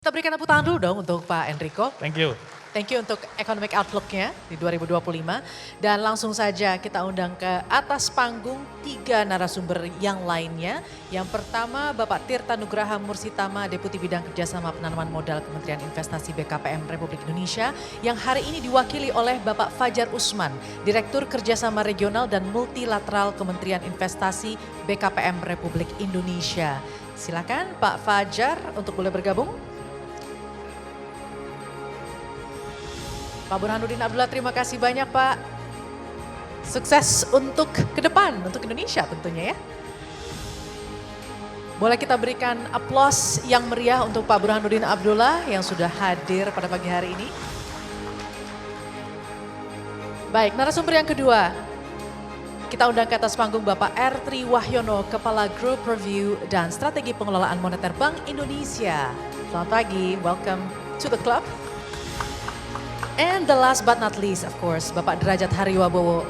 Kita berikan tepuk tangan dulu dong untuk Pak Enrico. Thank you. Thank you untuk economic outlook-nya di 2025. Dan langsung saja kita undang ke atas panggung 3 narasumber yang lainnya. Yang pertama Bapak Tirta Nugraha Mursitama, Deputi Bidang Kerjasama Penanaman Modal Kementerian Investasi BKPM Republik Indonesia. Yang hari ini diwakili oleh Bapak Fajar Usman, Direktur Kerjasama Regional dan Multilateral Kementerian Investasi BKPM Republik Indonesia. Silakan Pak Fajar untuk boleh bergabung. Pak Burhanuddin Abdullah, terima kasih banyak Pak. Sukses untuk ke depan, untuk Indonesia tentunya ya. Boleh kita berikan aplaus yang meriah untuk Pak Burhanuddin Abdullah yang sudah hadir pada pagi hari ini. Baik, narasumber yang kedua. Kita undang ke atas panggung Bapak R. Tri Wahyono, Kepala Group Review dan Strategi Pengelolaan Moneter Bank Indonesia. Selamat pagi, welcome to the club. And the last but not least, of course, Bapak Derajat Hariwibowo,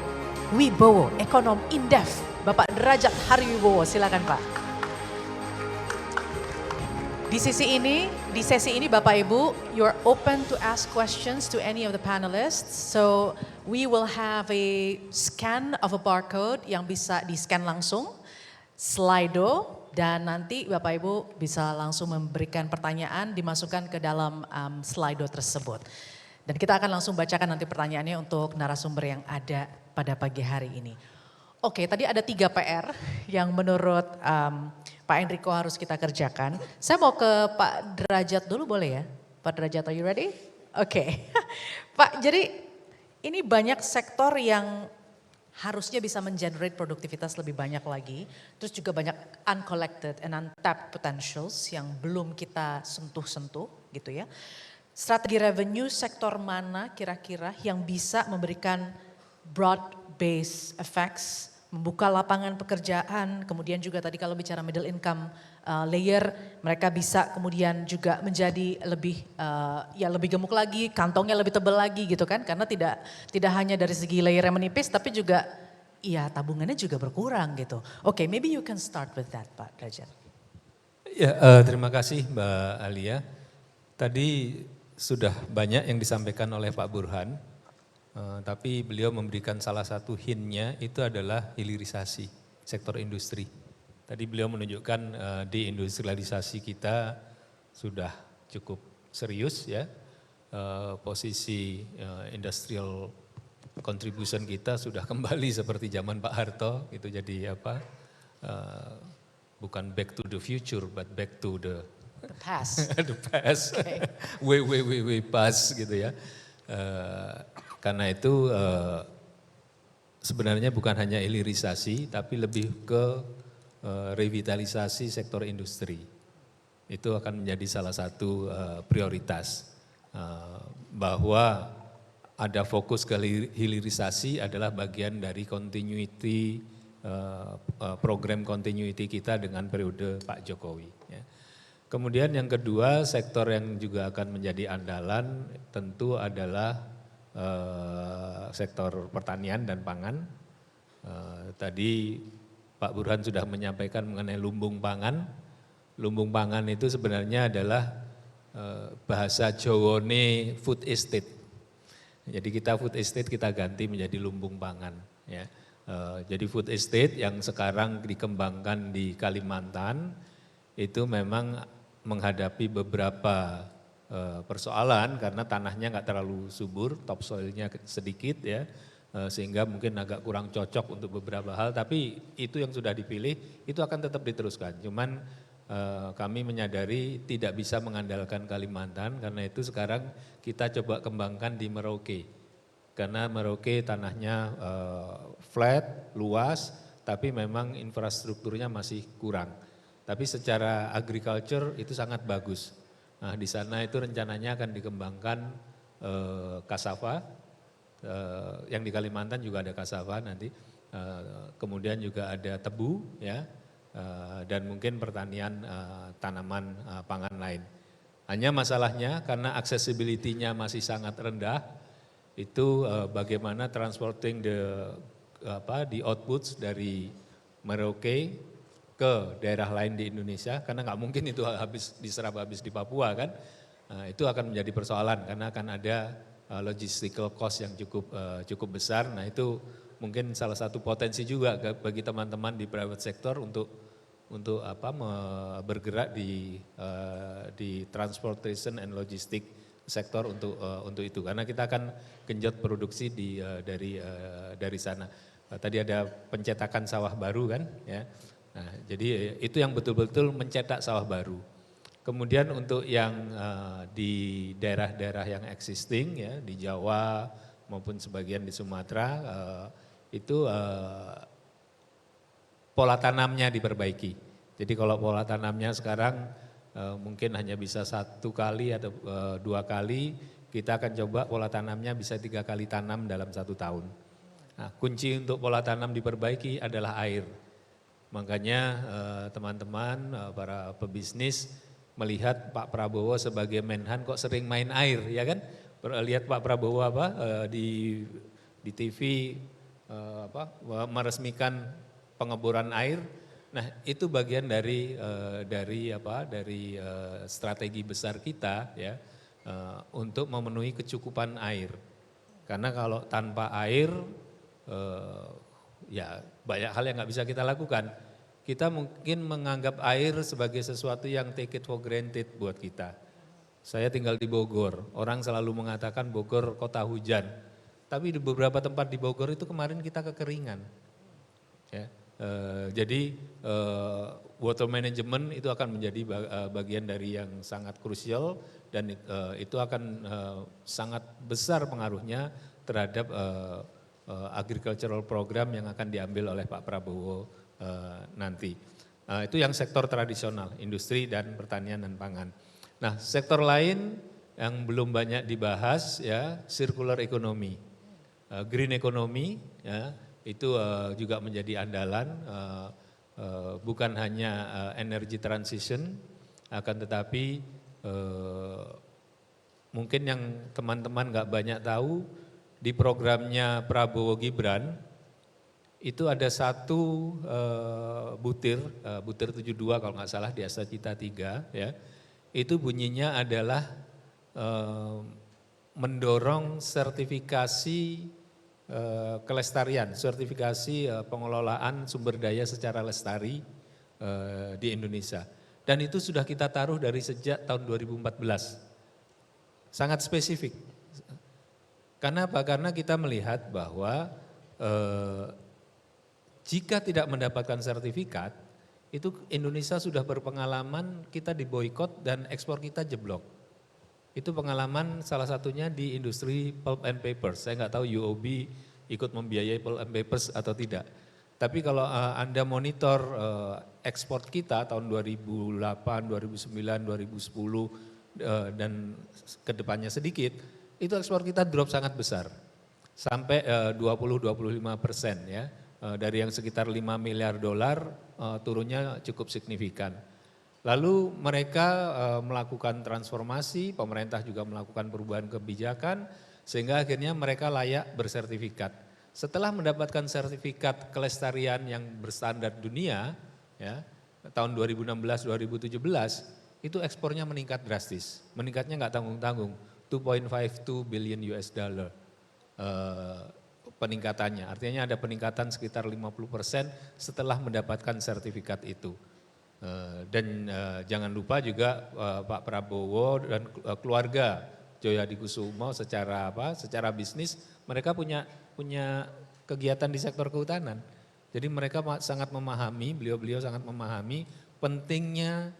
Ekonom Indef. Bapak Derajat Hariwibowo, silakan Pak. Di sesi ini Bapak Ibu, you're open to ask questions to any of the panelists. So we will have a scan of a barcode yang bisa di-scan langsung, Slido, dan nanti Bapak Ibu bisa langsung memberikan pertanyaan, dimasukkan ke dalam Slido tersebut. Dan kita akan langsung bacakan nanti pertanyaannya untuk narasumber yang ada pada pagi hari ini. Oke, tadi ada 3 PR yang menurut Pak Enrico harus kita kerjakan. Saya mau ke Pak Derajat dulu boleh ya? Pak Derajat, are you ready? Oke. Pak, jadi ini banyak sektor yang harusnya bisa mengenerate produktivitas lebih banyak lagi. Terus juga banyak uncollected and untapped potentials yang belum kita sentuh-sentuh gitu ya. Strategi revenue sektor mana kira-kira yang bisa memberikan broad base effects, membuka lapangan pekerjaan, kemudian juga tadi kalau bicara middle income layer, mereka bisa kemudian juga menjadi lebih lebih gemuk lagi, kantongnya lebih tebal lagi gitu kan, karena tidak hanya dari segi layer yang menipis, tapi juga tabungannya juga berkurang gitu. Oke, maybe you can start with that Pak Derajat. Ya, terima kasih Mbak Alia. Tadi sudah banyak yang disampaikan oleh Pak Burhan, tapi beliau memberikan salah satu hint-nya itu adalah hilirisasi sektor industri. Tadi beliau menunjukkan deindustrialisasi kita sudah cukup serius ya, posisi industrial contribution kita sudah kembali seperti zaman Pak Harto, itu jadi bukan back to the future but back to the past. The past, okay. way past gitu ya. Karena itu sebenarnya bukan hanya hilirisasi, tapi lebih ke revitalisasi sektor industri. Itu akan menjadi salah satu prioritas. Bahwa ada fokus ke hilirisasi adalah bagian dari continuity, program continuity kita dengan periode Pak Jokowi. Ya. Kemudian yang kedua, sektor yang juga akan menjadi andalan tentu adalah sektor pertanian dan pangan. Tadi Pak Burhan sudah menyampaikan mengenai lumbung pangan. Lumbung pangan itu sebenarnya adalah bahasa Jawane food estate. Jadi kita food estate kita ganti menjadi lumbung pangan. Ya. Jadi food estate yang sekarang dikembangkan di Kalimantan itu memang menghadapi beberapa persoalan karena tanahnya nggak terlalu subur, topsoilnya sedikit ya, sehingga mungkin agak kurang cocok untuk beberapa hal. Tapi itu yang sudah dipilih itu akan tetap diteruskan. Cuman kami menyadari tidak bisa mengandalkan Kalimantan, karena itu sekarang kita coba kembangkan di Merauke. Karena Merauke tanahnya flat, luas, tapi memang infrastrukturnya masih kurang. Tapi secara agriculture itu sangat bagus. Nah di sana itu rencananya akan dikembangkan cassava, yang di Kalimantan juga ada cassava nanti. Kemudian juga ada tebu ya, dan mungkin pertanian tanaman pangan lain. Hanya masalahnya karena accessibility-nya masih sangat rendah, itu bagaimana transporting the outputs dari Merauke ke daerah lain di Indonesia, karena nggak mungkin itu diserap habis di Papua kan. itu akan menjadi persoalan karena akan ada logistical cost yang cukup besar. Nah itu mungkin salah satu potensi juga bagi teman-teman di private sector untuk bergerak di transportation and logistic sektor untuk itu karena kita akan genjot produksi dari sana. Tadi ada pencetakan sawah baru kan ya. Nah, jadi itu yang betul-betul mencetak sawah baru. Kemudian untuk yang di daerah-daerah yang existing ya di Jawa maupun sebagian di Sumatera itu pola tanamnya diperbaiki. Jadi kalau pola tanamnya sekarang mungkin hanya bisa 1 kali atau 2 kali, kita akan coba pola tanamnya bisa 3 kali tanam dalam 1 tahun. Nah, kunci untuk pola tanam diperbaiki adalah air. Makanya teman-teman para pebisnis melihat Pak Prabowo sebagai Menhan kok sering main air ya kan? Lihat Pak Prabowo di TV meresmikan pengeboran air. Nah, itu bagian dari strategi besar kita ya untuk memenuhi kecukupan air. Karena kalau tanpa air ya banyak hal yang nggak bisa kita lakukan. Kita mungkin menganggap air sebagai sesuatu yang take it for granted buat kita. Saya tinggal di Bogor, orang selalu mengatakan Bogor kota hujan. Tapi di beberapa tempat di Bogor itu kemarin kita kekeringan. Ya, jadi water management itu akan menjadi bagian dari yang sangat krusial dan itu akan sangat besar pengaruhnya terhadap agricultural program yang akan diambil oleh Pak Prabowo nanti. Itu yang sektor tradisional, industri dan pertanian dan pangan. Nah, sektor lain yang belum banyak dibahas ya, circular economy, green economy ya, itu juga menjadi andalan, bukan hanya energy transition, akan tetapi mungkin yang teman-teman nggak banyak tahu di programnya Prabowo Gibran itu ada satu butir 72 kalau nggak salah di Asa Cita 3 ya, itu bunyinya adalah mendorong sertifikasi kelestarian, sertifikasi pengelolaan sumber daya secara lestari di Indonesia. Dan itu sudah kita taruh dari sejak tahun 2014. Sangat spesifik. Karena apa? Karena kita melihat bahwa jika tidak mendapatkan sertifikat, itu Indonesia sudah berpengalaman kita diboikot dan ekspor kita jeblok. Itu pengalaman salah satunya di industri pulp and papers. Saya nggak tahu UOB ikut membiayai pulp and papers atau tidak. Tapi kalau Anda monitor ekspor kita tahun 2008, 2009, 2010 dan kedepannya sedikit, itu ekspor kita drop sangat besar. Sampai 20-25% ya. Dari yang sekitar 5 miliar dolar turunnya cukup signifikan. Lalu mereka melakukan transformasi, pemerintah juga melakukan perubahan kebijakan sehingga akhirnya mereka layak bersertifikat. Setelah mendapatkan sertifikat kelestarian yang berstandar dunia ya, tahun 2016-2017 itu ekspornya meningkat drastis. Meningkatnya nggak tanggung-tanggung, 2.52 billion US dollar. Peningkatannya, artinya ada peningkatan sekitar 50% setelah mendapatkan sertifikat itu. Dan jangan lupa juga Pak Prabowo dan keluarga Joyo Hadikusumo secara bisnis mereka punya kegiatan di sektor kehutanan. Jadi mereka sangat memahami, beliau sangat memahami pentingnya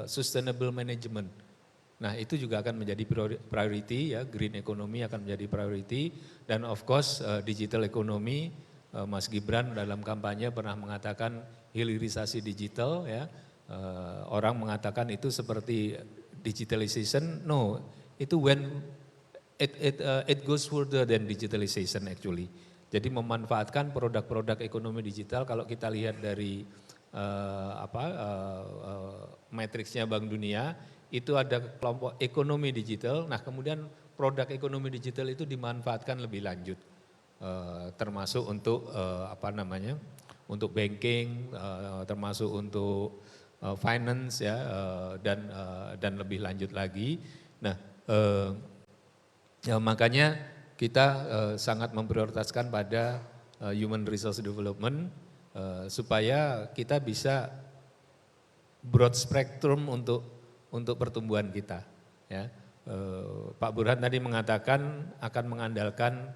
sustainable management. Nah itu juga akan menjadi priority ya, green economy akan menjadi priority dan of course digital economy, Mas Gibran dalam kampanye pernah mengatakan hilirisasi digital ya, orang mengatakan itu seperti digitalization, no itu when it goes further than digitalization actually. Jadi memanfaatkan produk-produk ekonomi digital kalau kita lihat dari matriksnya Bank Dunia, itu ada kelompok ekonomi digital, nah kemudian produk ekonomi digital itu dimanfaatkan lebih lanjut, termasuk untuk untuk banking, termasuk untuk finance ya dan lebih lanjut lagi. Nah, ya, makanya kita sangat memprioritaskan pada human resource development supaya kita bisa broad spectrum untuk pertumbuhan kita. Ya, Pak Burhan tadi mengatakan akan mengandalkan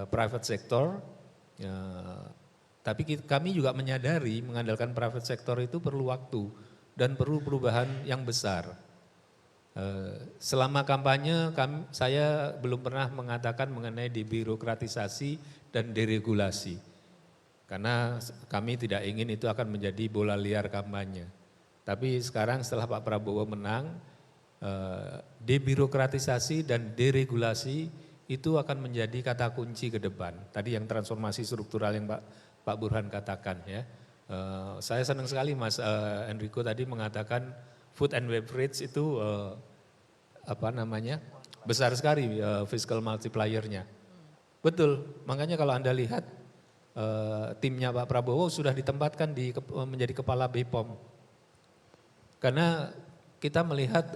private sector, tapi kami juga menyadari mengandalkan private sector itu perlu waktu dan perlu perubahan yang besar. Selama kampanye saya belum pernah mengatakan mengenai debirokratisasi dan deregulasi. Karena kami tidak ingin itu akan menjadi bola liar kampanye. Tapi sekarang setelah Pak Prabowo menang, debirokratisasi dan deregulasi itu akan menjadi kata kunci ke depan. Tadi yang transformasi struktural yang Pak Burhan katakan ya. Saya senang sekali Mas Enrico tadi mengatakan food and beverage itu besar sekali fiscal multiplier-nya. Betul, makanya kalau Anda lihat timnya Pak Prabowo sudah ditempatkan menjadi kepala BPOM. Karena kita melihat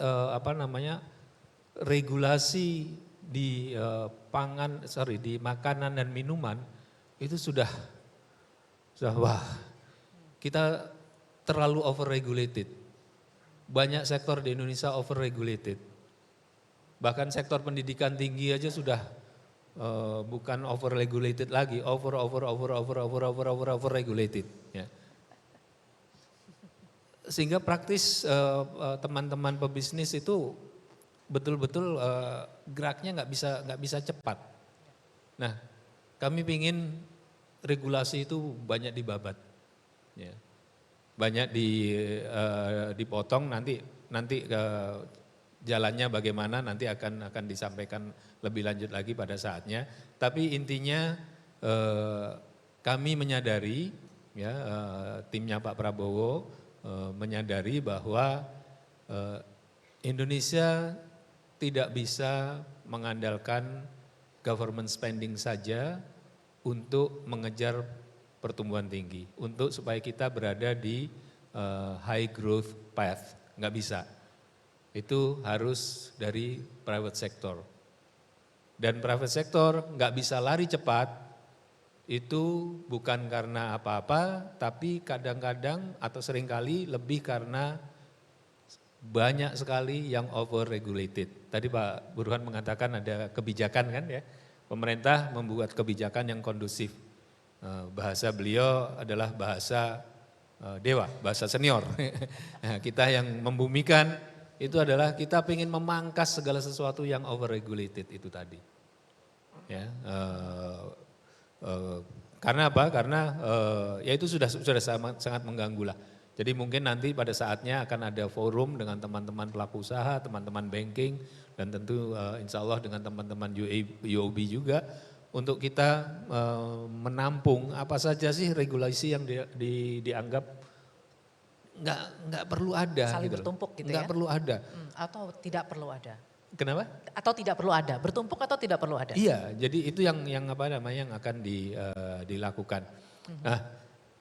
regulasi di di makanan dan minuman itu sudah wah, kita terlalu overregulated. Banyak sektor di Indonesia overregulated. Bahkan sektor pendidikan tinggi aja sudah bukan overregulated lagi, overregulated. Ya. Sehingga praktis teman-teman pebisnis itu betul-betul geraknya nggak bisa cepat. Nah, kami ingin regulasi itu banyak dibabat, ya. Banyak dipotong nanti jalannya bagaimana nanti akan disampaikan lebih lanjut lagi pada saatnya. Tapi intinya kami menyadari, ya timnya Pak Prabowo menyadari bahwa Indonesia tidak bisa mengandalkan government spending saja untuk mengejar pertumbuhan tinggi, untuk supaya kita berada di high growth path, nggak bisa. Itu harus dari private sector. Dan private sector nggak bisa lari cepat, itu bukan karena apa-apa, tapi kadang-kadang atau seringkali lebih karena banyak sekali yang over-regulated. Tadi Pak Burhan mengatakan ada kebijakan kan ya, pemerintah membuat kebijakan yang kondusif. Bahasa beliau adalah bahasa dewa, bahasa senior. Kita yang membumikan itu adalah kita ingin memangkas segala sesuatu yang over-regulated itu tadi. Ya, karena apa? Karena ya itu sudah sangat mengganggu lah. Jadi mungkin nanti pada saatnya akan ada forum dengan teman-teman pelaku usaha, teman-teman banking, dan tentu insya Allah dengan teman-teman UOB juga untuk kita menampung apa saja sih regulasi yang dianggap nggak perlu ada. Saling gitu bertumpuk gitu nggak ya? perlu ada. Atau tidak perlu ada? Kenapa? Atau tidak perlu ada, bertumpuk atau tidak perlu ada? Iya, jadi itu yang akan dilakukan. Nah,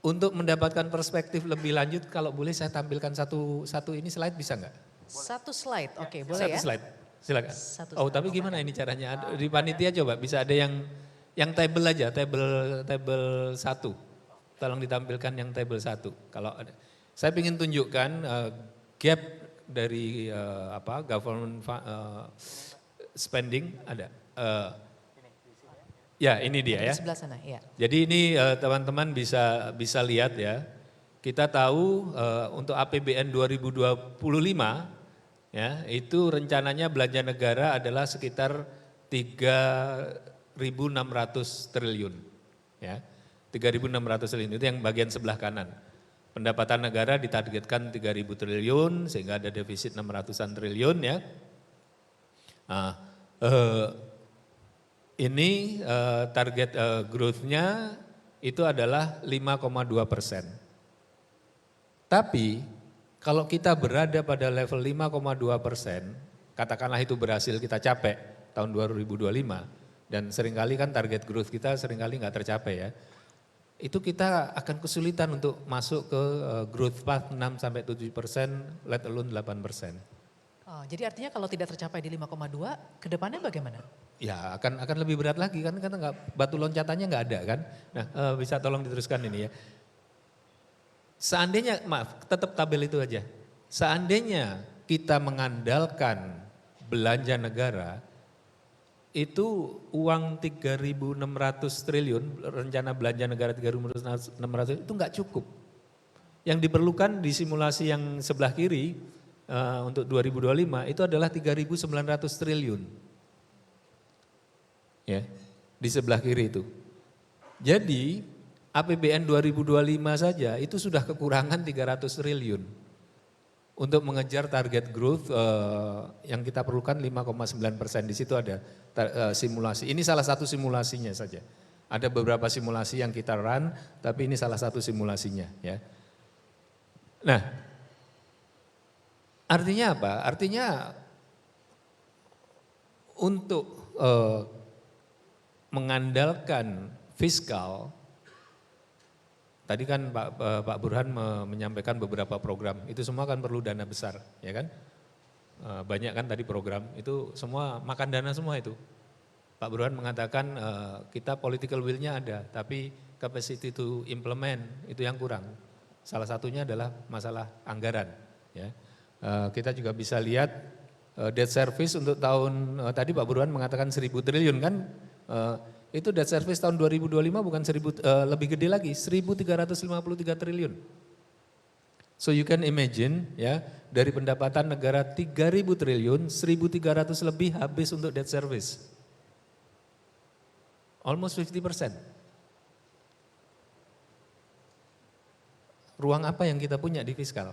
untuk mendapatkan perspektif lebih lanjut, kalau boleh saya tampilkan satu ini slide bisa nggak? Satu slide, oke, boleh Satu ya? slide, silakan. Satu Oh, slide. tapi gimana ini caranya? Di panitia coba bisa ada yang table aja, table 1. Tolong ditampilkan yang table 1. Kalau ada. Saya ingin tunjukkan gap dari government spending ada. Ya, ini dia ya. Di sebelah sana, ya. Jadi ini teman-teman bisa lihat ya. Kita tahu untuk APBN 2025 ya, itu rencananya belanja negara adalah sekitar 3.600 triliun ya. 3.600 triliun itu yang bagian sebelah kanan. Pendapatan negara ditargetkan 3.000 triliun sehingga ada defisit 600-an triliun ya. Nah, ini target growth-nya itu adalah 5,2%. Tapi kalau kita berada pada level 5,2%, katakanlah itu berhasil kita capai tahun 2025, dan seringkali kan target growth kita seringkali nggak tercapai ya. itu kita akan kesulitan untuk masuk ke growth path 6-7%, let alone 8%. Oh, jadi artinya kalau tidak tercapai di 5,2, ke depannya bagaimana? Ya akan lebih berat lagi kan karena batu loncatannya nggak ada kan. Nah bisa tolong diteruskan ini ya. Seandainya, maaf tetap tabel itu aja. Seandainya kita mengandalkan belanja negara, itu uang 3.600 triliun, rencana belanja negara 3.600 itu nggak cukup. Yang diperlukan di simulasi yang sebelah kiri untuk 2025 itu adalah 3.900 triliun. Ya, di sebelah kiri itu. Jadi APBN 2025 saja itu sudah kekurangan 300 triliun. Untuk mengejar target growth yang kita perlukan 5,9%. Di situ ada simulasi. Ini salah satu simulasinya saja. Ada beberapa simulasi yang kita run, tapi ini salah satu simulasinya. Ya. Nah, artinya apa? Artinya untuk mengandalkan fiskal, tadi kan Pak Burhan menyampaikan beberapa program, itu semua kan perlu dana besar, ya kan? Banyak kan tadi program, itu semua makan dana semua itu. Pak Burhan mengatakan kita political will-nya ada, tapi capacity to implement itu yang kurang. Salah satunya adalah masalah anggaran. Ya. Kita juga bisa lihat debt service untuk tahun, tadi Pak Burhan mengatakan 1.000 triliun kan, itu debt service tahun 2025 bukan 1.000, lebih gede lagi, 1.353 triliun. So you can imagine ya, dari pendapatan negara 3.000 triliun, 1.300 lebih habis untuk debt service. Almost 50%. Ruang apa yang kita punya di fiskal?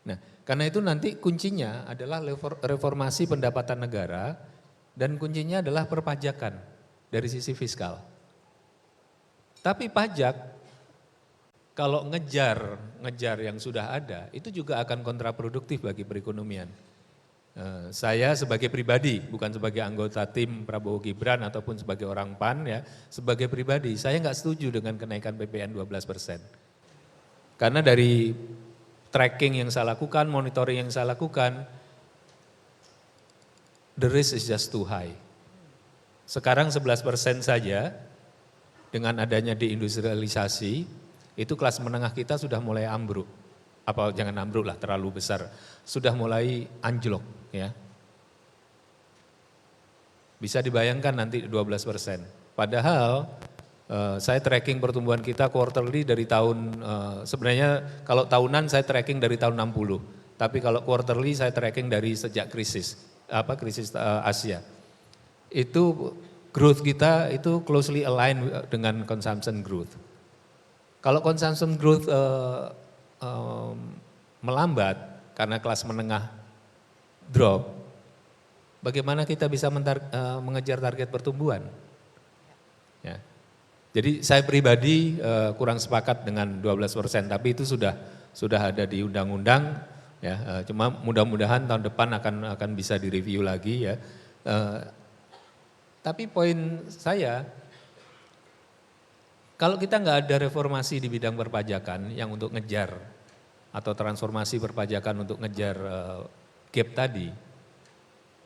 Nah, karena itu nanti kuncinya adalah reformasi pendapatan negara dan kuncinya adalah perpajakan dari sisi fiskal. Tapi pajak kalau ngejar yang sudah ada itu juga akan kontraproduktif bagi perekonomian. Saya sebagai pribadi, bukan sebagai anggota tim Prabowo Gibran ataupun sebagai orang PAN ya, sebagai pribadi saya nggak setuju dengan kenaikan PPN 12%. Karena dari tracking yang saya lakukan, monitoring yang saya lakukan, the risk is just too high. Sekarang 11% saja dengan adanya deindustrialisasi, itu kelas menengah kita sudah mulai ambruk. Apa jangan ambruk lah, terlalu besar. Sudah mulai anjlok ya. Bisa dibayangkan nanti 12%. Padahal saya tracking pertumbuhan kita quarterly dari tahun, sebenarnya kalau tahunan saya tracking dari tahun 60. Tapi kalau quarterly saya tracking dari sejak krisis Asia. Itu growth kita itu closely aligned dengan consumption growth. Kalau consumption growth melambat karena kelas menengah drop, bagaimana kita bisa mengejar target pertumbuhan? Ya. Jadi saya pribadi kurang sepakat dengan 12%, tapi itu sudah ada di undang-undang, ya. Cuma mudah-mudahan tahun depan akan bisa direview lagi ya. Tapi poin saya, kalau kita nggak ada reformasi di bidang perpajakan yang untuk ngejar atau transformasi perpajakan untuk ngejar gap tadi,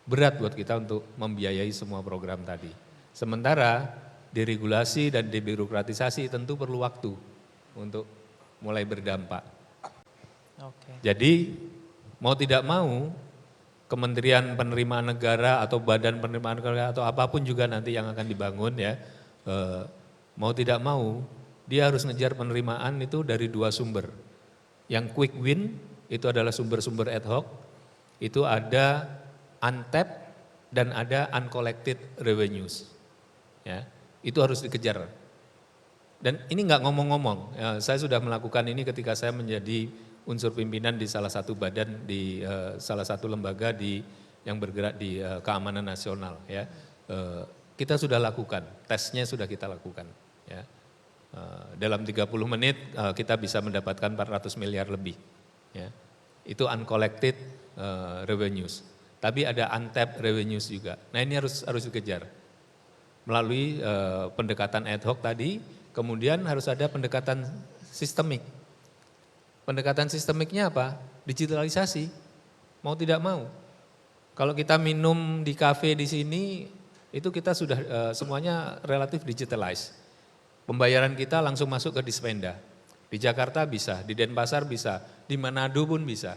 berat buat kita untuk membiayai semua program tadi. Sementara deregulasi dan debirokratisasi tentu perlu waktu untuk mulai berdampak. Jadi mau tidak mau Kementerian Penerimaan Negara atau Badan Penerimaan Negara atau apapun juga nanti yang akan dibangun ya, mau tidak mau dia harus ngejar penerimaan itu dari dua sumber. Yang quick win itu adalah sumber-sumber ad hoc, itu ada untapped dan ada uncollected revenues. Ya, itu harus dikejar. Dan ini enggak ngomong-ngomong, ya, saya sudah melakukan ini ketika saya menjadi unsur pimpinan di salah satu badan, di salah satu lembaga yang bergerak di keamanan nasional. Ya. Kita sudah lakukan, tesnya sudah kita lakukan. Ya. Dalam 30 menit kita bisa mendapatkan 400 miliar lebih. Ya. Itu uncollected revenues. Tapi ada untapped revenues juga. Nah ini harus dikejar. Melalui pendekatan ad hoc tadi Kemudian harus ada pendekatan sistemik. Pendekatan sistemiknya apa? Digitalisasi, mau tidak mau. Kalau kita minum di kafe di sini, itu kita sudah semuanya relatif digitalize. Pembayaran kita langsung masuk ke Dispenda. Di Jakarta bisa, di Denpasar bisa, di Manado pun bisa.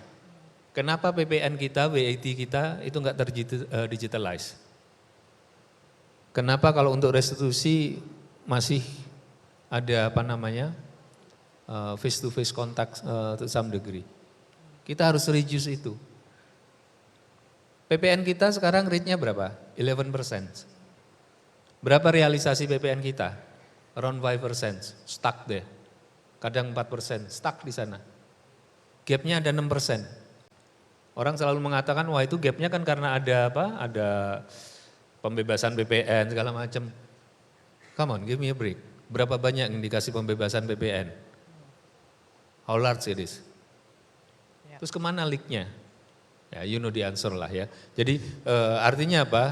Kenapa PPN kita, VAT kita itu enggak terdigitalize? Kenapa kalau untuk restitusi masih ada apa namanya face to face contact to some degree? Kita harus reduce itu. PPN kita sekarang rate-nya berapa? 11%. Berapa realisasi PPN kita? Around 5%, stuck deh. Kadang 4%, stuck di sana. Gap-nya ada 6%. Orang selalu mengatakan, wah itu gap-nya kan karena ada apa? Ada pembebasan PPN segala macam. Come on, give me a break. Berapa banyak yang dikasih pembebasan PPN? How large it is? Terus kemana leak-nya? Ya, you know the answer lah ya. Jadi artinya apa?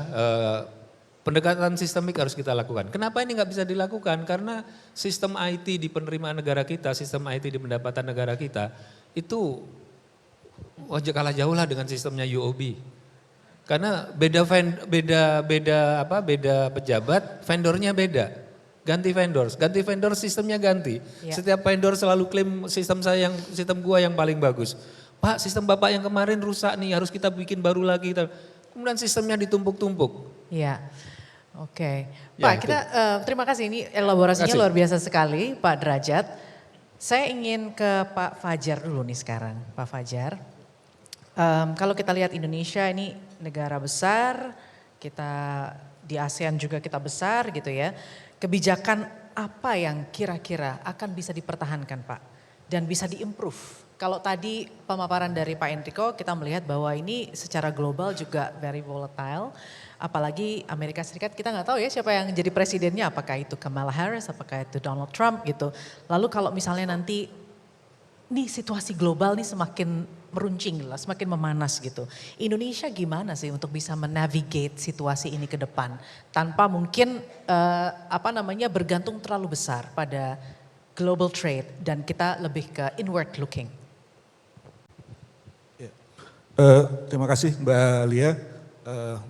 Pendekatan sistemik harus kita lakukan. Kenapa ini nggak bisa dilakukan? Karena sistem IT di penerimaan negara kita, sistem IT di pendapatan negara kita, itu kalah jauh lah dengan sistemnya UOB. Karena beda pejabat, vendornya beda. Ganti vendor sistemnya ganti. Ya. Setiap vendor selalu klaim sistem gua yang paling bagus. Pak, sistem Bapak yang kemarin rusak nih, harus kita bikin baru lagi. Kemudian sistemnya ditumpuk-tumpuk. Iya. Oke. Pak, kita terima kasih, ini elaborasinya luar biasa sekali Pak Derajat. Saya ingin ke Pak Fajar dulu nih sekarang. Pak Fajar, kalau kita lihat Indonesia ini negara besar, kita di ASEAN juga kita besar gitu ya. Kebijakan apa yang kira-kira akan bisa dipertahankan Pak dan bisa diimprove? Kalau tadi pemaparan dari Pak Enrico kita melihat bahwa ini secara global juga very volatile. Apalagi Amerika Serikat kita nggak tahu ya siapa yang jadi presidennya, apakah itu Kamala Harris, apakah itu Donald Trump gitu. Lalu kalau misalnya nanti nih situasi global nih semakin meruncing lah, semakin memanas gitu. Indonesia gimana sih untuk bisa menavigate situasi ini ke depan tanpa mungkin bergantung terlalu besar pada global trade dan kita lebih ke inward looking. Terima kasih Mbak Lia,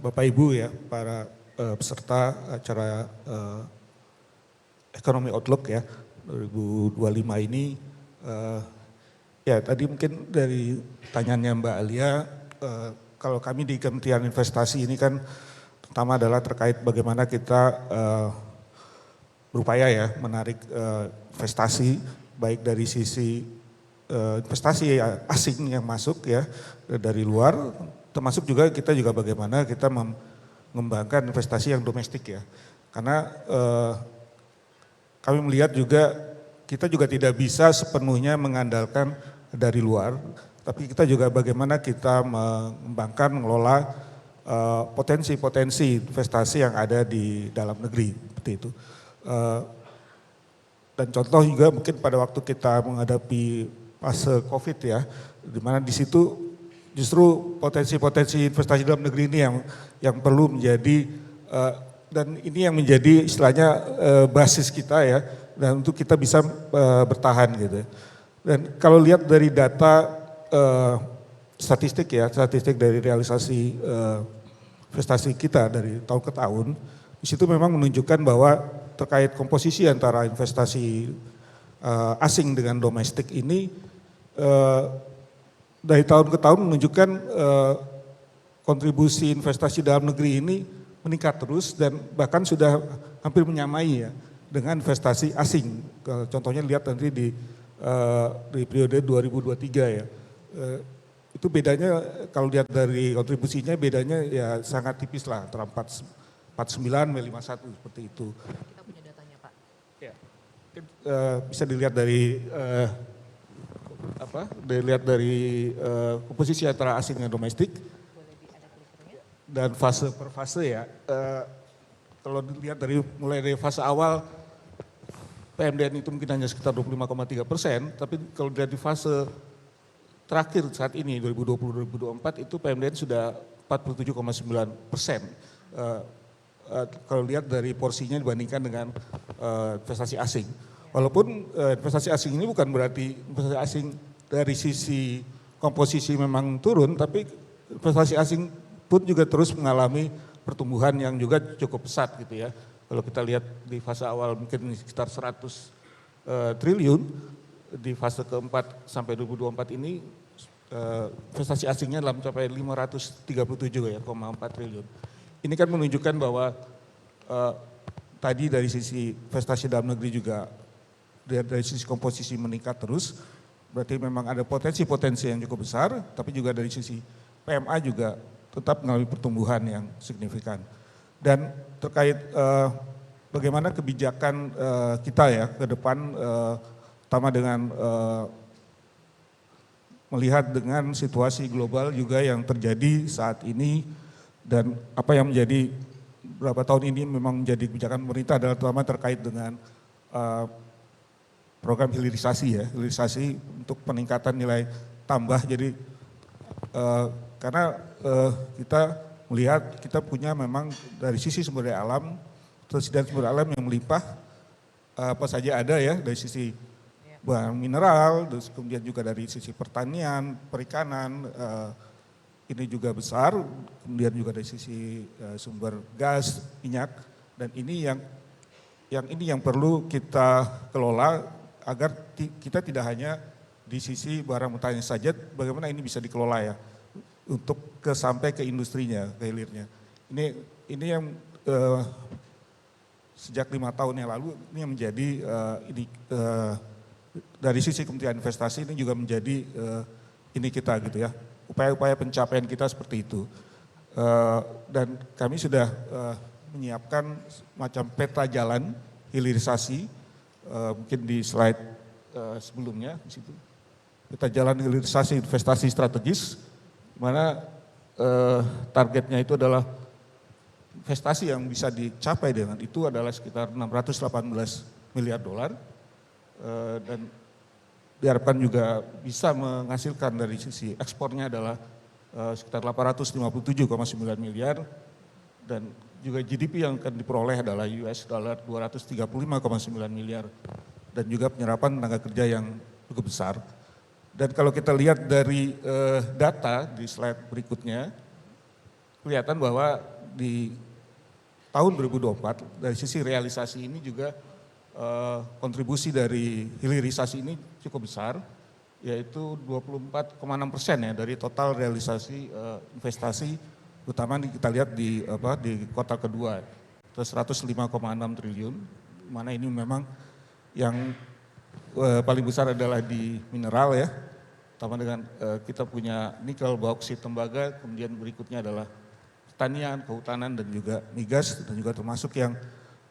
Bapak Ibu ya, para peserta acara Economic Outlook ya 2025 ini. Ya tadi mungkin dari pertanyaannya Mbak Alia, kalau kami di Kementerian Investasi ini kan pertama adalah terkait bagaimana kita berupaya ya menarik investasi baik dari sisi investasi asing yang masuk ya dari luar, termasuk juga kita juga bagaimana kita mengembangkan investasi yang domestik ya. Karena kami melihat juga kita juga tidak bisa sepenuhnya mengandalkan dari luar, tapi kita juga bagaimana kita mengembangkan, mengelola potensi-potensi investasi yang ada di dalam negeri seperti itu. Dan contoh juga mungkin pada waktu kita menghadapi fase COVID ya, di mana di situ justru potensi-potensi investasi dalam negeri ini yang perlu menjadi dan ini yang menjadi istilahnya basis kita ya, dan untuk kita bisa bertahan gitu. Dan kalau lihat dari data statistik ya, statistik dari realisasi investasi kita dari tahun ke tahun, di situ memang menunjukkan bahwa terkait komposisi antara investasi asing dengan domestik ini dari tahun ke tahun menunjukkan kontribusi investasi dalam negeri ini meningkat terus dan bahkan sudah hampir menyamai ya dengan investasi asing. Contohnya lihat nanti di periode 2023 ya. Itu bedanya kalau lihat dari kontribusinya bedanya ya sangat tipis lah antara 49 sampai 51 seperti itu. Kita punya datanya Pak. Ya. Bisa dilihat dari dilihat dari komposisi antara asing dan domestik dan fase per fase ya. Kalau dilihat mulai dari fase awal PMDN itu mungkin hanya sekitar 25,3%, tapi kalau dilihat di fase terakhir saat ini 2020-2024 itu PMDN sudah 47,9%. kalau lihat dari porsinya dibandingkan dengan investasi asing. Walaupun investasi asing ini bukan berarti investasi asing dari sisi komposisi memang turun, tapi investasi asing pun juga terus mengalami pertumbuhan yang juga cukup pesat gitu ya. Kalau kita lihat di fase awal mungkin sekitar 100 triliun, di fase keempat sampai 2024 ini investasi asingnya dalam mencapai 537,4 triliun. Ini kan menunjukkan bahwa tadi dari sisi investasi dalam negeri juga dari sisi komposisi meningkat terus, berarti memang ada potensi-potensi yang cukup besar, tapi juga dari sisi PMA juga tetap mengalami pertumbuhan yang signifikan. Dan terkait bagaimana kebijakan kita ya ke depan, terutama dengan melihat dengan situasi global juga yang terjadi saat ini dan apa yang menjadi beberapa tahun ini memang menjadi kebijakan pemerintah adalah terutama terkait dengan program hilirisasi ya, hilirisasi untuk peningkatan nilai tambah. Jadi karena kita melihat kita punya memang dari sisi sumber daya alam, tersediaan sumber alam yang melimpah apa saja ada ya dari sisi bahan mineral, terus kemudian juga dari sisi pertanian, perikanan, ini juga besar, kemudian juga dari sisi sumber gas, minyak, dan ini yang perlu kita kelola agar kita tidak hanya di sisi barang mentahnya saja, bagaimana ini bisa dikelola ya untuk sampai ke industrinya, ke hilirnya. Ini yang sejak 5 tahun yang lalu ini yang menjadi dari sisi Kementerian Investasi ini juga menjadi ini kita gitu ya, upaya-upaya pencapaian kita seperti itu. Dan kami sudah menyiapkan macam peta jalan hilirisasi, mungkin di slide sebelumnya di situ. Peta jalan hilirisasi investasi strategis, di mana targetnya itu adalah investasi yang bisa dicapai dengan itu adalah sekitar 618 miliar dolar. Dan diharapkan juga bisa menghasilkan dari sisi ekspornya adalah sekitar 857,9 miliar dan juga GDP yang akan diperoleh adalah US dollar 235,9 miliar dan juga penyerapan tenaga kerja yang cukup besar. Dan kalau kita lihat dari data di slide berikutnya, kelihatan bahwa di tahun 2024 dari sisi realisasi ini juga kontribusi dari hilirisasi ini cukup besar, yaitu 24,6% ya dari total realisasi investasi, terutama kita lihat di kuartal kedua, terus 105,6 triliun, mana ini memang yang paling besar adalah di mineral ya, terutama dengan kita punya nikel, bauksit, tembaga, kemudian berikutnya adalah pertanian, kehutanan dan juga migas dan juga termasuk yang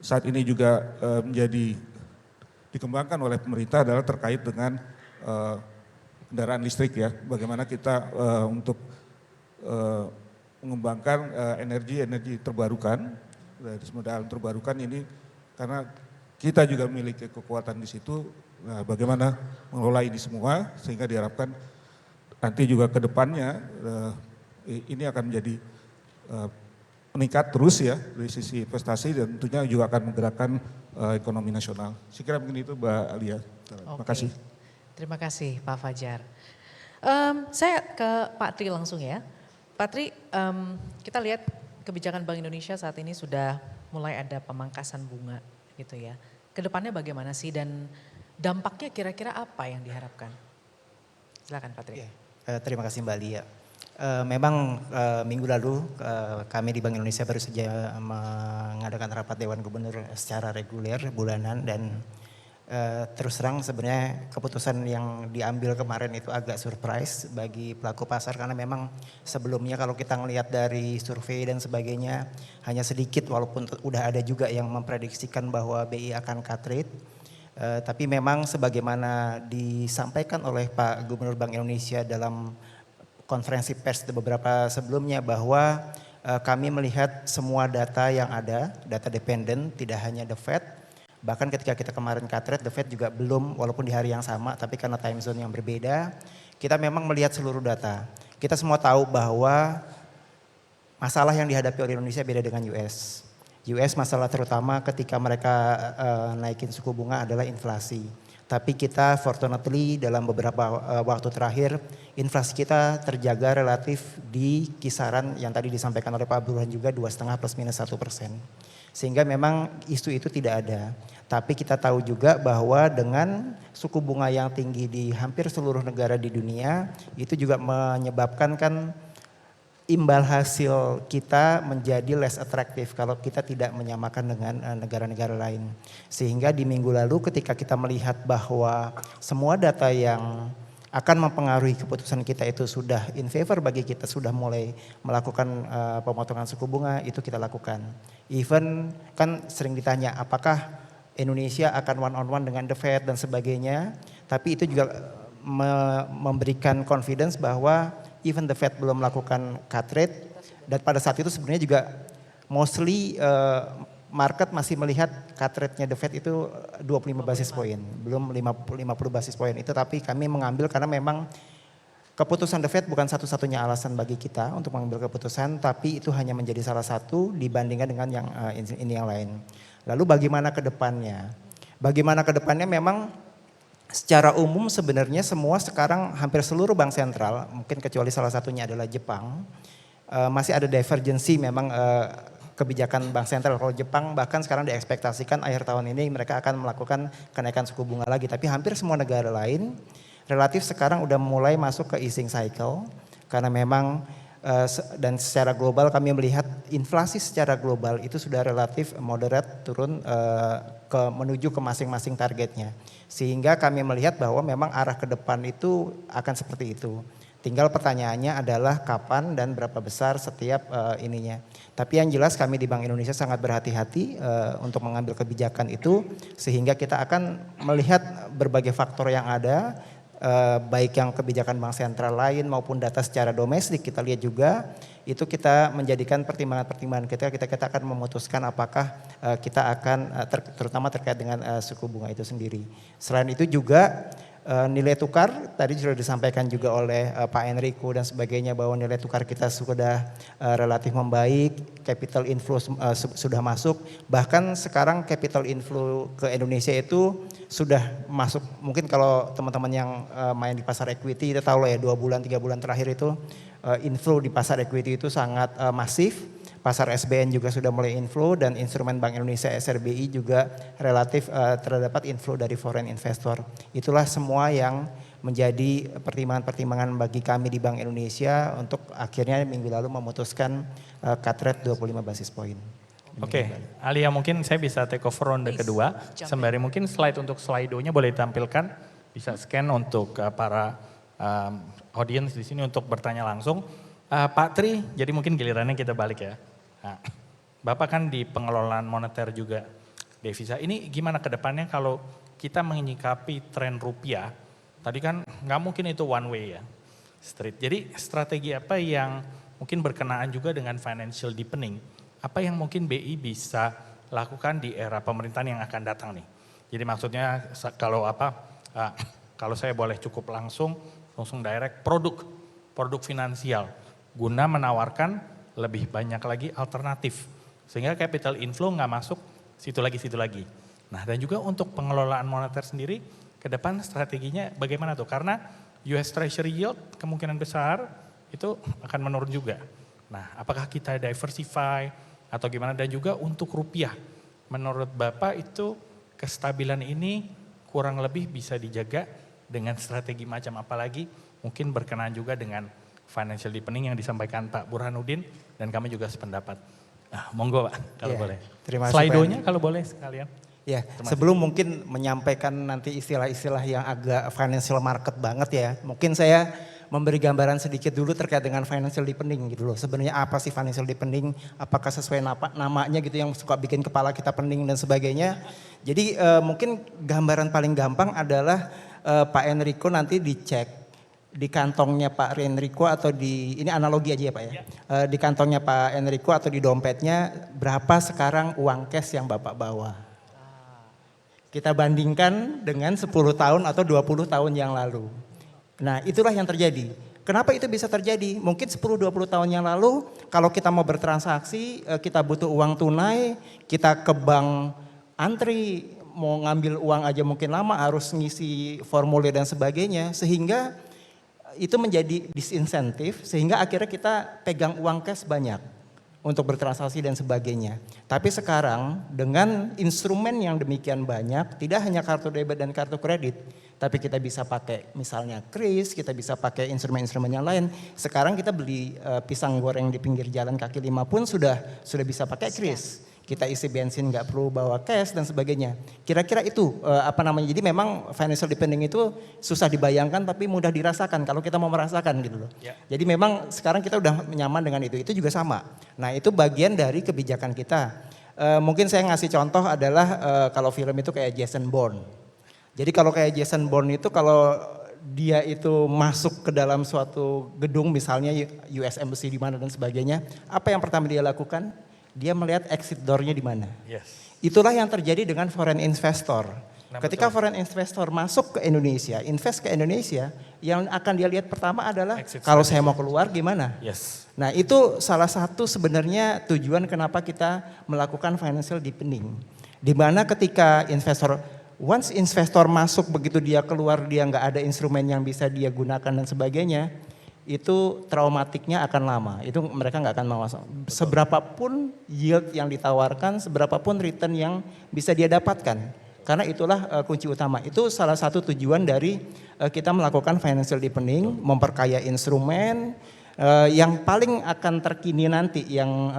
saat ini juga menjadi dikembangkan oleh pemerintah adalah terkait dengan kendaraan listrik ya. Bagaimana kita untuk mengembangkan energi terbarukan, dari sumber daya alam terbarukan ini karena kita juga memiliki kekuatan di situ. Nah, bagaimana mengelola ini semua sehingga diharapkan nanti juga ke depannya ini akan menjadi meningkat terus ya dari sisi investasi dan tentunya juga akan menggerakkan ekonomi nasional. Saya kira mungkin itu Mbak Alia. Terima kasih. Terima kasih Pak Fajar. Saya ke Pak Tri langsung ya. Pak Tri, kita lihat kebijakan Bank Indonesia saat ini sudah mulai ada pemangkasan bunga gitu ya. Kedepannya bagaimana sih dan dampaknya kira-kira apa yang diharapkan? Silakan Pak Tri. Terima kasih Mbak Alia. Memang minggu lalu kami di Bank Indonesia baru saja mengadakan rapat Dewan Gubernur secara reguler bulanan dan terus terang sebenarnya keputusan yang diambil kemarin itu agak surprise bagi pelaku pasar karena memang sebelumnya kalau kita ngelihat dari survei dan sebagainya hanya sedikit walaupun udah ada juga yang memprediksikan bahwa BI akan cut rate. Tapi memang sebagaimana disampaikan oleh Pak Gubernur Bank Indonesia dalam konferensi pers beberapa sebelumnya bahwa kami melihat semua data yang ada, data dependen, tidak hanya The Fed. Bahkan ketika kita kemarin cut rate, The Fed juga belum, walaupun di hari yang sama, tapi karena time zone yang berbeda, kita memang melihat seluruh data. Kita semua tahu bahwa masalah yang dihadapi oleh Indonesia beda dengan US. US masalah terutama ketika mereka naikin suku bunga adalah inflasi. Tapi kita fortunately dalam beberapa waktu terakhir inflasi kita terjaga relatif di kisaran yang tadi disampaikan oleh Pak Burhan juga 2,5 plus minus 1%. Sehingga memang isu itu tidak ada. Tapi kita tahu juga bahwa dengan suku bunga yang tinggi di hampir seluruh negara di dunia itu juga menyebabkan kan imbal hasil kita menjadi less attractive kalau kita tidak menyamakan dengan negara-negara lain. Sehingga di minggu lalu ketika kita melihat bahwa semua data yang akan mempengaruhi keputusan kita itu sudah in favor bagi kita, sudah mulai melakukan pemotongan suku bunga, itu kita lakukan. Even kan sering ditanya apakah Indonesia akan one on one dengan the Fed dan sebagainya, tapi itu juga memberikan confidence bahwa even the Fed belum melakukan cut rate, dan pada saat itu sebenarnya juga mostly market masih melihat cut rate-nya the Fed itu 25 basis point, belum 50 basis point itu, tapi kami mengambil karena memang keputusan the Fed bukan satu-satunya alasan bagi kita untuk mengambil keputusan, tapi itu hanya menjadi salah satu dibandingkan dengan yang ini yang lain. Lalu bagaimana ke depannya? Bagaimana ke depannya memang secara umum sebenarnya semua sekarang hampir seluruh bank sentral, mungkin kecuali salah satunya adalah Jepang, masih ada divergensi memang kebijakan bank sentral. Kalau Jepang bahkan sekarang diekspektasikan akhir tahun ini mereka akan melakukan kenaikan suku bunga lagi. Tapi hampir semua negara lain relatif sekarang udah mulai masuk ke easing cycle. Karena memang dan secara global kami melihat inflasi secara global itu sudah relatif moderate turun menuju ke masing-masing targetnya. Sehingga kami melihat bahwa memang arah ke depan itu akan seperti itu. Tinggal pertanyaannya adalah kapan dan berapa besar setiap ininya. Tapi yang jelas kami di Bank Indonesia sangat berhati-hati untuk mengambil kebijakan itu. Sehingga kita akan melihat berbagai faktor yang ada. Baik yang kebijakan bank sentral lain maupun data secara domestik kita lihat juga. Itu kita menjadikan pertimbangan-pertimbangan kita akan memutuskan apakah kita akan terutama terkait dengan suku bunga itu sendiri. Selain itu juga nilai tukar tadi sudah disampaikan juga oleh Pak Enrico dan sebagainya bahwa nilai tukar kita sudah relatif membaik, capital inflow sudah masuk, bahkan sekarang capital inflow ke Indonesia itu sudah masuk. Mungkin kalau teman-teman yang main di pasar equity kita tahu lah ya 2 bulan 3 bulan terakhir itu inflow di pasar equity itu sangat masif. Pasar SBN juga sudah mulai inflow dan instrumen Bank Indonesia SRBI juga relatif terdapat inflow dari foreign investor. Itulah semua yang menjadi pertimbangan-pertimbangan bagi kami di Bank Indonesia untuk akhirnya minggu lalu memutuskan cut rate 25 basis point. Oke, Alia mungkin saya bisa take over ronde kedua. Sembari mungkin slide untuk Slido-nya boleh ditampilkan, bisa scan untuk para audience di sini untuk bertanya langsung. Pak Tri, jadi mungkin gilirannya kita balik ya. Nah, Bapak kan di pengelolaan moneter juga devisa. Ini gimana ke depannya kalau kita menyikapi tren rupiah? Tadi kan nggak mungkin itu one way ya, straight. Jadi strategi apa yang mungkin berkenaan juga dengan financial deepening? Apa yang mungkin BI bisa lakukan di era pemerintahan yang akan datang nih? Jadi maksudnya kalau saya boleh cukup langsung direct produk finansial guna menawarkan lebih banyak lagi alternatif. Sehingga capital inflow nggak masuk situ lagi. Nah dan juga untuk pengelolaan moneter sendiri ke depan strateginya bagaimana tuh? Karena US Treasury yield kemungkinan besar itu akan menurun juga. Nah apakah kita diversify atau gimana? Dan juga untuk rupiah, menurut Bapak itu kestabilan ini kurang lebih bisa dijaga dengan strategi macam apa lagi? Mungkin berkenaan juga dengan financial deepening yang disampaikan Pak Burhanuddin dan kami juga sependapat. Nah, monggo Pak kalau boleh. Terima kasih. Slido-nya kalau boleh sekalian. Ya, sebelum mungkin menyampaikan nanti istilah-istilah yang agak financial market banget ya. Mungkin saya memberi gambaran sedikit dulu terkait dengan financial deepening gitu loh. Sebenarnya apa sih financial deepening? Apakah sesuai namanya gitu yang suka bikin kepala kita pening dan sebagainya. Jadi mungkin gambaran paling gampang adalah Pak Enrico nanti dicek di kantongnya Pak Enrico atau ini analogi aja ya Pak ya. Di kantongnya Pak Enrico atau di dompetnya berapa sekarang uang cash yang Bapak bawa. Kita bandingkan dengan 10 tahun atau 20 tahun yang lalu. Nah itulah yang terjadi. Kenapa itu bisa terjadi? Mungkin 10-20 tahun yang lalu kalau kita mau bertransaksi, kita butuh uang tunai, kita ke bank antri, mau ngambil uang aja mungkin lama, harus ngisi formulir dan sebagainya. Sehingga itu menjadi disinsentif, sehingga akhirnya kita pegang uang cash banyak untuk bertransaksi dan sebagainya. Tapi sekarang dengan instrumen yang demikian banyak, tidak hanya kartu debit dan kartu kredit, tapi kita bisa pakai misalnya kris, kita bisa pakai instrumen-instrumen yang lain. Sekarang kita beli pisang goreng di pinggir jalan kaki 5 pun sudah bisa pakai kris. Kita isi bensin nggak perlu bawa cash dan sebagainya. Kira-kira itu Jadi memang financial depending itu susah dibayangkan tapi mudah dirasakan kalau kita mau merasakan gitu loh. Ya. Jadi memang sekarang kita udah nyaman dengan itu juga sama. Nah itu bagian dari kebijakan kita. Mungkin saya ngasih contoh adalah kalau film itu kayak Jason Bourne. Jadi kalau kayak Jason Bourne itu kalau dia itu masuk ke dalam suatu gedung misalnya US Embassy di mana dan sebagainya, apa yang pertama dia lakukan? Dia melihat exit door-nya di mana. Yes. Itulah yang terjadi dengan foreign investor. Nah, Ketika betul. foreign investor masuk ke Indonesia, invest ke Indonesia, yang akan dia lihat pertama adalah Exit kalau strategy. saya mau keluar gimana? Yes. Nah itu salah satu sebenarnya tujuan kenapa kita melakukan financial deepening. Di mana ketika once investor masuk begitu dia keluar dia nggak ada instrumen yang bisa dia gunakan dan sebagainya, itu traumatiknya akan lama. Itu mereka nggak akan mau. Seberapapun yield yang ditawarkan, seberapapun return yang bisa dia dapatkan. Karena itulah kunci utama. Itu salah satu tujuan dari kita melakukan financial deepening, memperkaya instrumen. Yang paling akan terkini nanti yang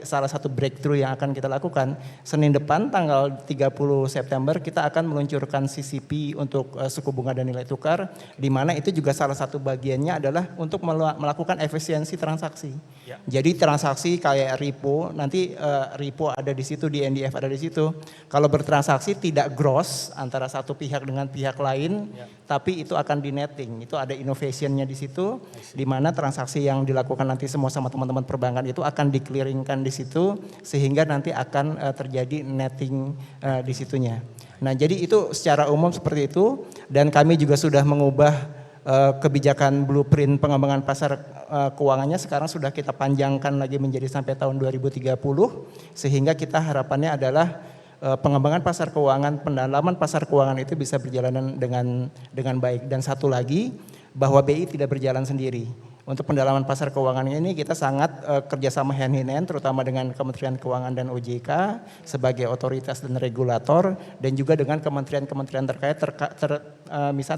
salah satu breakthrough yang akan kita lakukan Senin depan tanggal 30 September kita akan meluncurkan CCP untuk suku bunga dan nilai tukar, di mana itu juga salah satu bagiannya adalah untuk melakukan efisiensi transaksi. Ya. Jadi transaksi kayak repo, nanti repo ada di situ, di NDF ada di situ. Kalau bertransaksi tidak gross antara satu pihak dengan pihak lain, tapi itu akan di netting. Itu ada innovationnya di situ, di mana transaksi yang dilakukan nanti semua sama teman-teman perbankan itu akan di-clearingkan di situ, sehingga nanti akan terjadi netting di situnya. Nah jadi itu secara umum seperti itu, dan kami juga sudah mengubah kebijakan blueprint pengembangan pasar keuangannya sekarang sudah kita panjangkan lagi menjadi sampai tahun 2030, sehingga kita harapannya adalah pengembangan pasar keuangan, pendalaman pasar keuangan itu bisa berjalan dengan baik. Dan satu lagi, bahwa BI tidak berjalan sendiri. Untuk pendalaman pasar keuangan ini kita sangat kerjasama hand in hand, terutama dengan Kementerian Keuangan dan OJK sebagai otoritas dan regulator, dan juga dengan kementerian-kementerian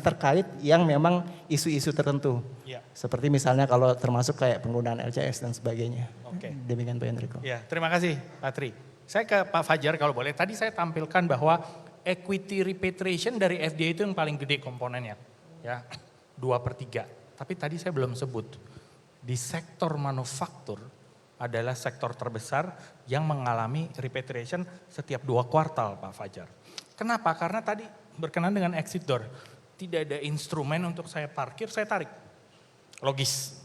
terkait yang memang isu-isu tertentu. Ya. Seperti misalnya kalau termasuk kayak penggunaan LCS dan sebagainya. Oke. Demikian Pak Enrico. Ya, terima kasih Pak Tri. Saya ke Pak Fajar kalau boleh. Tadi saya tampilkan bahwa equity repatriation dari FDI itu yang paling gede komponennya. Ya, 2/3. Tapi tadi saya belum sebut, di sektor manufaktur adalah sektor terbesar yang mengalami repatriation setiap 2 kuartal Pak Fajar. Kenapa? Karena tadi berkenaan dengan exit door. Tidak ada instrumen untuk saya parkir, saya tarik. Logis.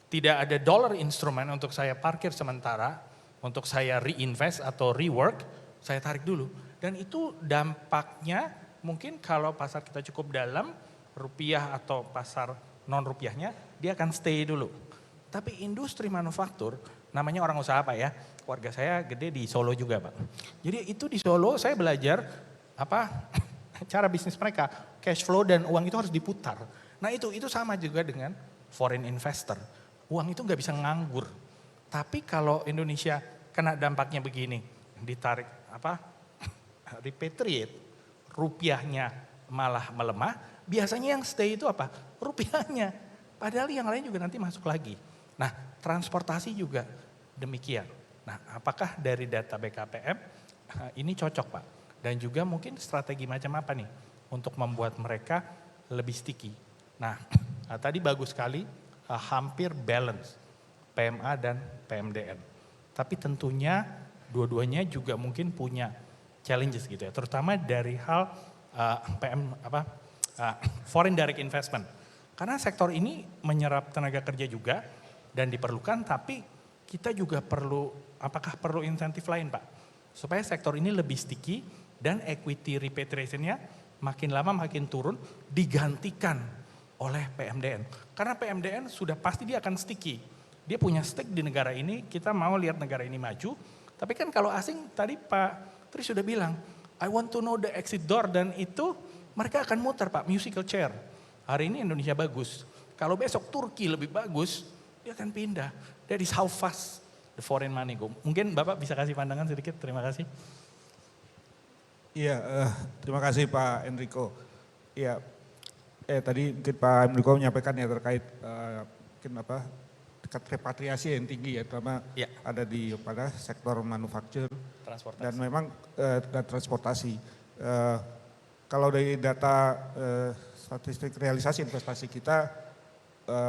Tidak ada dollar instrumen untuk saya parkir sementara, untuk saya reinvest atau rework, saya tarik dulu. Dan itu dampaknya mungkin kalau pasar kita cukup dalam, rupiah atau pasar non rupiahnya, dia akan stay dulu. Tapi industri manufaktur, namanya orang usaha Pak ya, keluarga saya gede di Solo juga Pak. Jadi itu di Solo saya belajar cara bisnis mereka, cash flow dan uang itu harus diputar. Nah itu sama juga dengan foreign investor. Uang itu nggak bisa nganggur. Tapi kalau Indonesia kena dampaknya begini, ditarik repatriate, rupiahnya malah melemah, biasanya yang stay itu apa? Rupiahnya. Padahal yang lain juga nanti masuk lagi. Nah, transportasi juga demikian. Nah, apakah dari data BKPM ini cocok Pak? Dan juga mungkin strategi macam apa nih untuk membuat mereka lebih sticky. Nah, tadi bagus sekali hampir balance PMA dan PMDN. Tapi tentunya dua-duanya juga mungkin punya challenges gitu ya, terutama dari hal foreign direct investment. Karena sektor ini menyerap tenaga kerja juga dan diperlukan, tapi kita juga apakah perlu insentif lain Pak? Supaya sektor ini lebih sticky dan equity repatriation-nya makin lama makin turun, digantikan oleh PMDN. Karena PMDN sudah pasti dia akan sticky. Dia punya stake di negara ini, kita mau lihat negara ini maju. Tapi kan kalau asing, tadi Pak Tri sudah bilang, I want to know the exit door, dan itu mereka akan muter Pak, musical chair. Hari ini Indonesia bagus, kalau besok Turki lebih bagus, dia akan pindah. That is how fast the foreign money go. Mungkin Bapak bisa kasih pandangan sedikit, terima kasih. Iya, terima kasih Pak Enrico. Iya, tadi mungkin Pak Enrico menyampaikan ya terkait mungkin tingkat repatriasi yang tinggi ya, terutama ada di pada sektor manufaktur dan memang dan transportasi. Kalau dari data statistik realisasi investasi kita,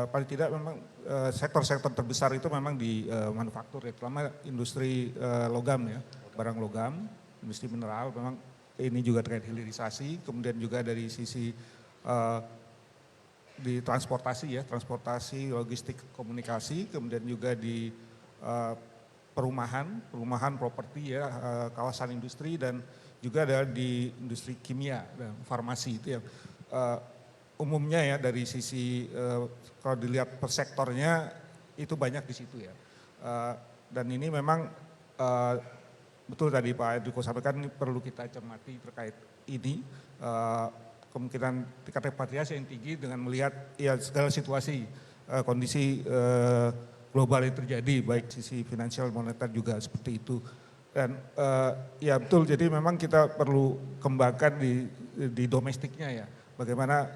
paling tidak memang sektor-sektor terbesar itu memang di manufaktur ya, terutama industri logam ya, barang logam, industri mineral, memang ini juga terkait hilirisasi, kemudian juga dari sisi di transportasi ya, transportasi, logistik, komunikasi, kemudian juga di perumahan properti ya, kawasan industri, dan juga ada di industri kimia dan farmasi itu yang umumnya ya dari sisi kalau dilihat per sektornya itu banyak di situ ya. Dan ini memang betul tadi Pak Enrico sampaikan, perlu kita cermati terkait ini. Kemungkinan tingkat repatriasi yang tinggi dengan melihat ya segala situasi kondisi global yang terjadi, baik sisi finansial moneter juga seperti itu. Dan ya betul, jadi memang kita perlu kembangkan di domestiknya ya, bagaimana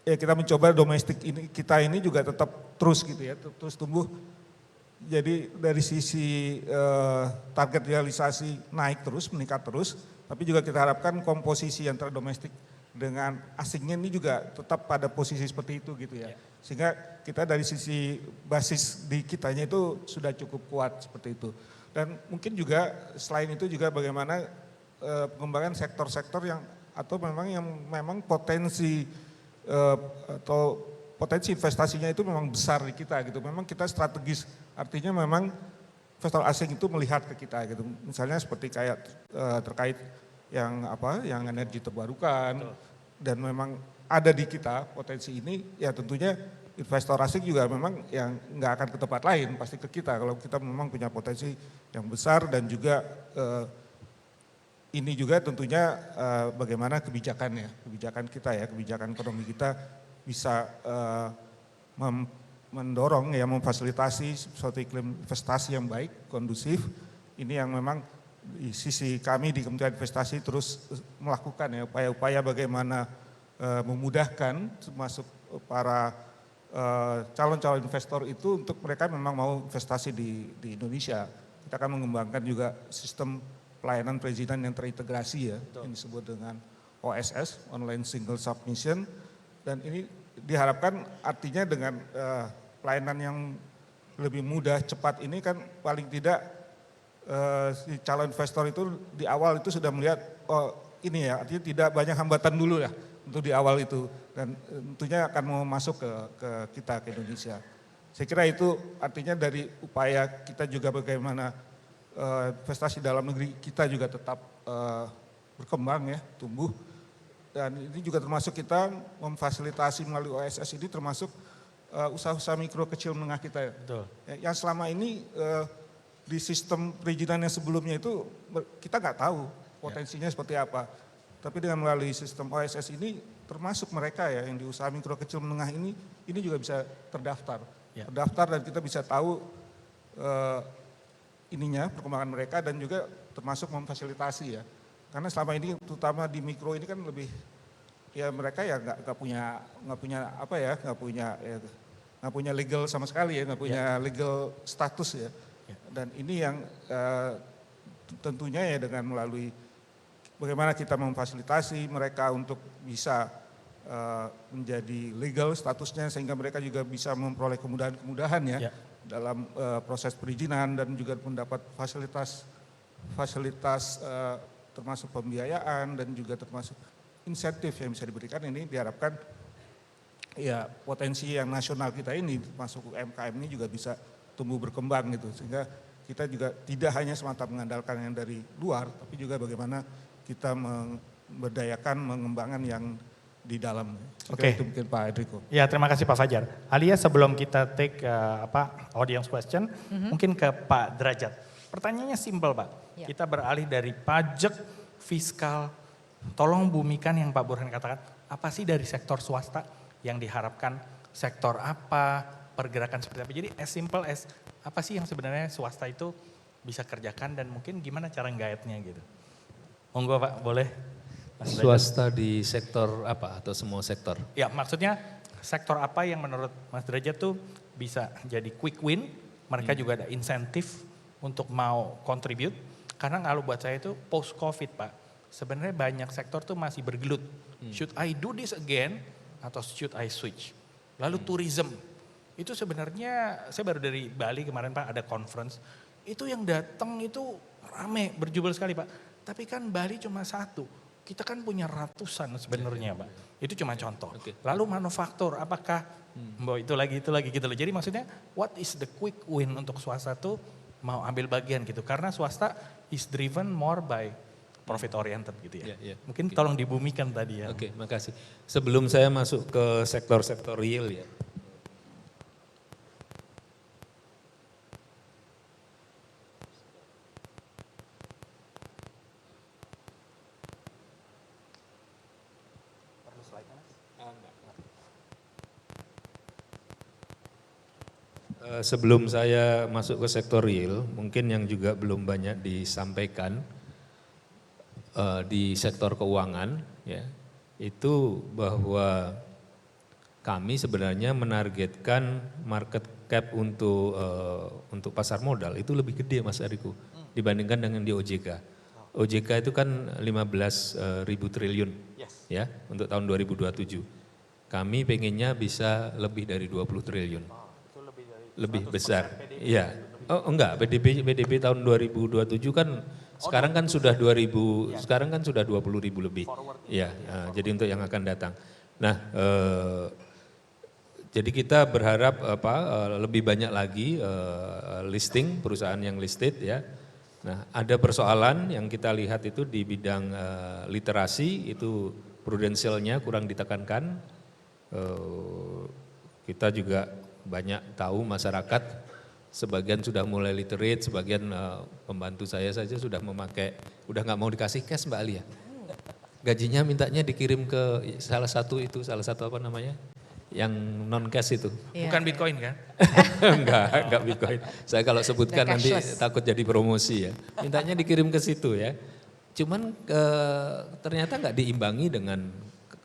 ya kita mencoba domestik ini kita ini juga tetap terus gitu ya, terus tumbuh. Jadi dari sisi target realisasi naik terus, meningkat terus, tapi juga kita harapkan komposisi antara domestik dengan asingnya ini juga tetap pada posisi seperti itu gitu ya. Sehingga kita dari sisi basis di kitanya itu sudah cukup kuat seperti itu. Dan mungkin juga selain itu juga bagaimana pengembangan sektor-sektor yang atau memang potensi atau potensi investasinya itu memang besar di kita gitu. Memang kita strategis, artinya memang investor asing itu melihat ke kita gitu. Misalnya seperti kayak terkait yang energi terbarukan. Betul. Dan memang ada di kita potensi ini, ya tentunya investor asing juga memang yang nggak akan ke tempat lain, pasti ke kita kalau kita memang punya potensi yang besar. Dan juga ini juga tentunya bagaimana kebijakan kita ya, kebijakan ekonomi kita bisa mendorong ya, memfasilitasi suatu iklim investasi yang baik, kondusif. Ini yang memang di sisi kami di Kementerian Investasi terus melakukan ya upaya-upaya bagaimana memudahkan termasuk para calon-calon investor itu untuk mereka memang mau investasi di Indonesia. Kita akan mengembangkan juga sistem pelayanan perizinan yang terintegrasi ya, yang disebut dengan OSS, Online Single Submission. Dan ini diharapkan artinya dengan pelayanan yang lebih mudah, cepat ini kan paling tidak si calon investor itu di awal itu sudah melihat, oh ini ya, artinya tidak banyak hambatan dulu ya untuk di awal itu. Dan tentunya akan mau masuk ke kita, ke Indonesia. Saya kira itu artinya dari upaya kita juga bagaimana investasi dalam negeri kita juga tetap berkembang ya, tumbuh. Dan ini juga termasuk kita memfasilitasi melalui OSS ini termasuk usaha-usaha mikro kecil menengah kita ya. Betul. Yang selama ini di sistem perizinan yang sebelumnya itu kita nggak tahu potensinya seperti apa. Tapi dengan melalui sistem OSS ini termasuk mereka ya yang di usaha mikro kecil menengah ini juga bisa terdaftar. Terdaftar dan kita bisa tahu perkembangan mereka dan juga termasuk memfasilitasi ya. Karena selama ini terutama di mikro ini kan lebih ya mereka ya nggak punya legal sama sekali ya, nggak punya legal status ya. Dan ini yang tentunya ya dengan melalui bagaimana kita memfasilitasi mereka untuk bisa menjadi legal statusnya sehingga mereka juga bisa memperoleh kemudahan-kemudahan ya dalam proses perizinan dan juga mendapat fasilitas termasuk pembiayaan dan juga termasuk insentif yang bisa diberikan. Ini diharapkan ya potensi yang nasional kita ini termasuk UMKM ini juga bisa tumbuh berkembang gitu, sehingga kita juga tidak hanya semata mengandalkan yang dari luar, tapi juga bagaimana kita memberdayakan mengembangkan yang di dalam. Oke. Itu mungkin Pak Enrico. Ya, terima kasih Pak Fajar. Alia, sebelum kita take audience question, mungkin ke Pak Derajat. Pertanyaannya simpel Pak. Ya. Kita beralih dari pajak, fiskal, tolong bumikan yang Pak Burhan katakan, apa sih dari sektor swasta yang diharapkan, sektor apa, pergerakan seperti apa. Jadi as simple as apa sih yang sebenarnya swasta itu bisa kerjakan dan mungkin gimana cara guide-nya gitu. Monggo Pak, boleh. Mas Derajat. Swasta di sektor apa atau semua sektor? Ya, maksudnya sektor apa yang menurut Mas Derajat tuh bisa jadi quick win, mereka juga ada insentif untuk mau contribute, karena kalau buat saya itu post COVID Pak, sebenarnya banyak sektor tuh masih bergelut. Should I do this again atau should I switch? Lalu tourism, itu sebenarnya saya baru dari Bali kemarin Pak ada conference, itu yang datang itu rame, berjubel sekali Pak, tapi kan Bali cuma satu. Kita kan punya ratusan sebenarnya Pak. Itu cuma contoh. Oke. Lalu manufaktur, apakah itu lagi gitu loh. Jadi maksudnya what is the quick win untuk swasta tuh mau ambil bagian gitu. Karena swasta is driven more by profit oriented gitu ya. Ya, ya. Mungkin tolong dibumikan tadi ya. Oke, makasih. Sebelum saya masuk ke sektor-sektor real ya. Sebelum saya masuk ke sektor real, mungkin yang juga belum banyak disampaikan di sektor keuangan, ya, itu bahwa kami sebenarnya menargetkan market cap untuk pasar modal itu lebih gede Mas Ariku dibandingkan dengan di OJK. OJK itu kan 15.000 triliun ya untuk tahun 2027. Kami pengennya bisa lebih dari 20 triliun. Lebih besar. Iya. Oh enggak, PDB tahun 2027 kan sekarang kan sudah 2000, sekarang kan sudah 20.000 lebih. Iya, jadi untuk yang akan datang. Nah, jadi kita berharap lebih banyak lagi listing perusahaan yang listed ya. Nah, ada persoalan yang kita lihat itu di bidang literasi itu prudensialnya kurang ditekankan. Kita juga banyak tahu masyarakat sebagian sudah mulai literate, sebagian pembantu saya saja sudah memakai, udah nggak mau dikasih cash Mbak Alia. Gajinya mintanya dikirim ke salah satu apa namanya, yang non cash itu. Iya. Bukan Bitcoin kan? enggak Bitcoin. Saya kalau sebutkan nanti cashless. takut jadi promosi ya. Mintanya dikirim ke situ ya. Cuman ternyata nggak diimbangi dengan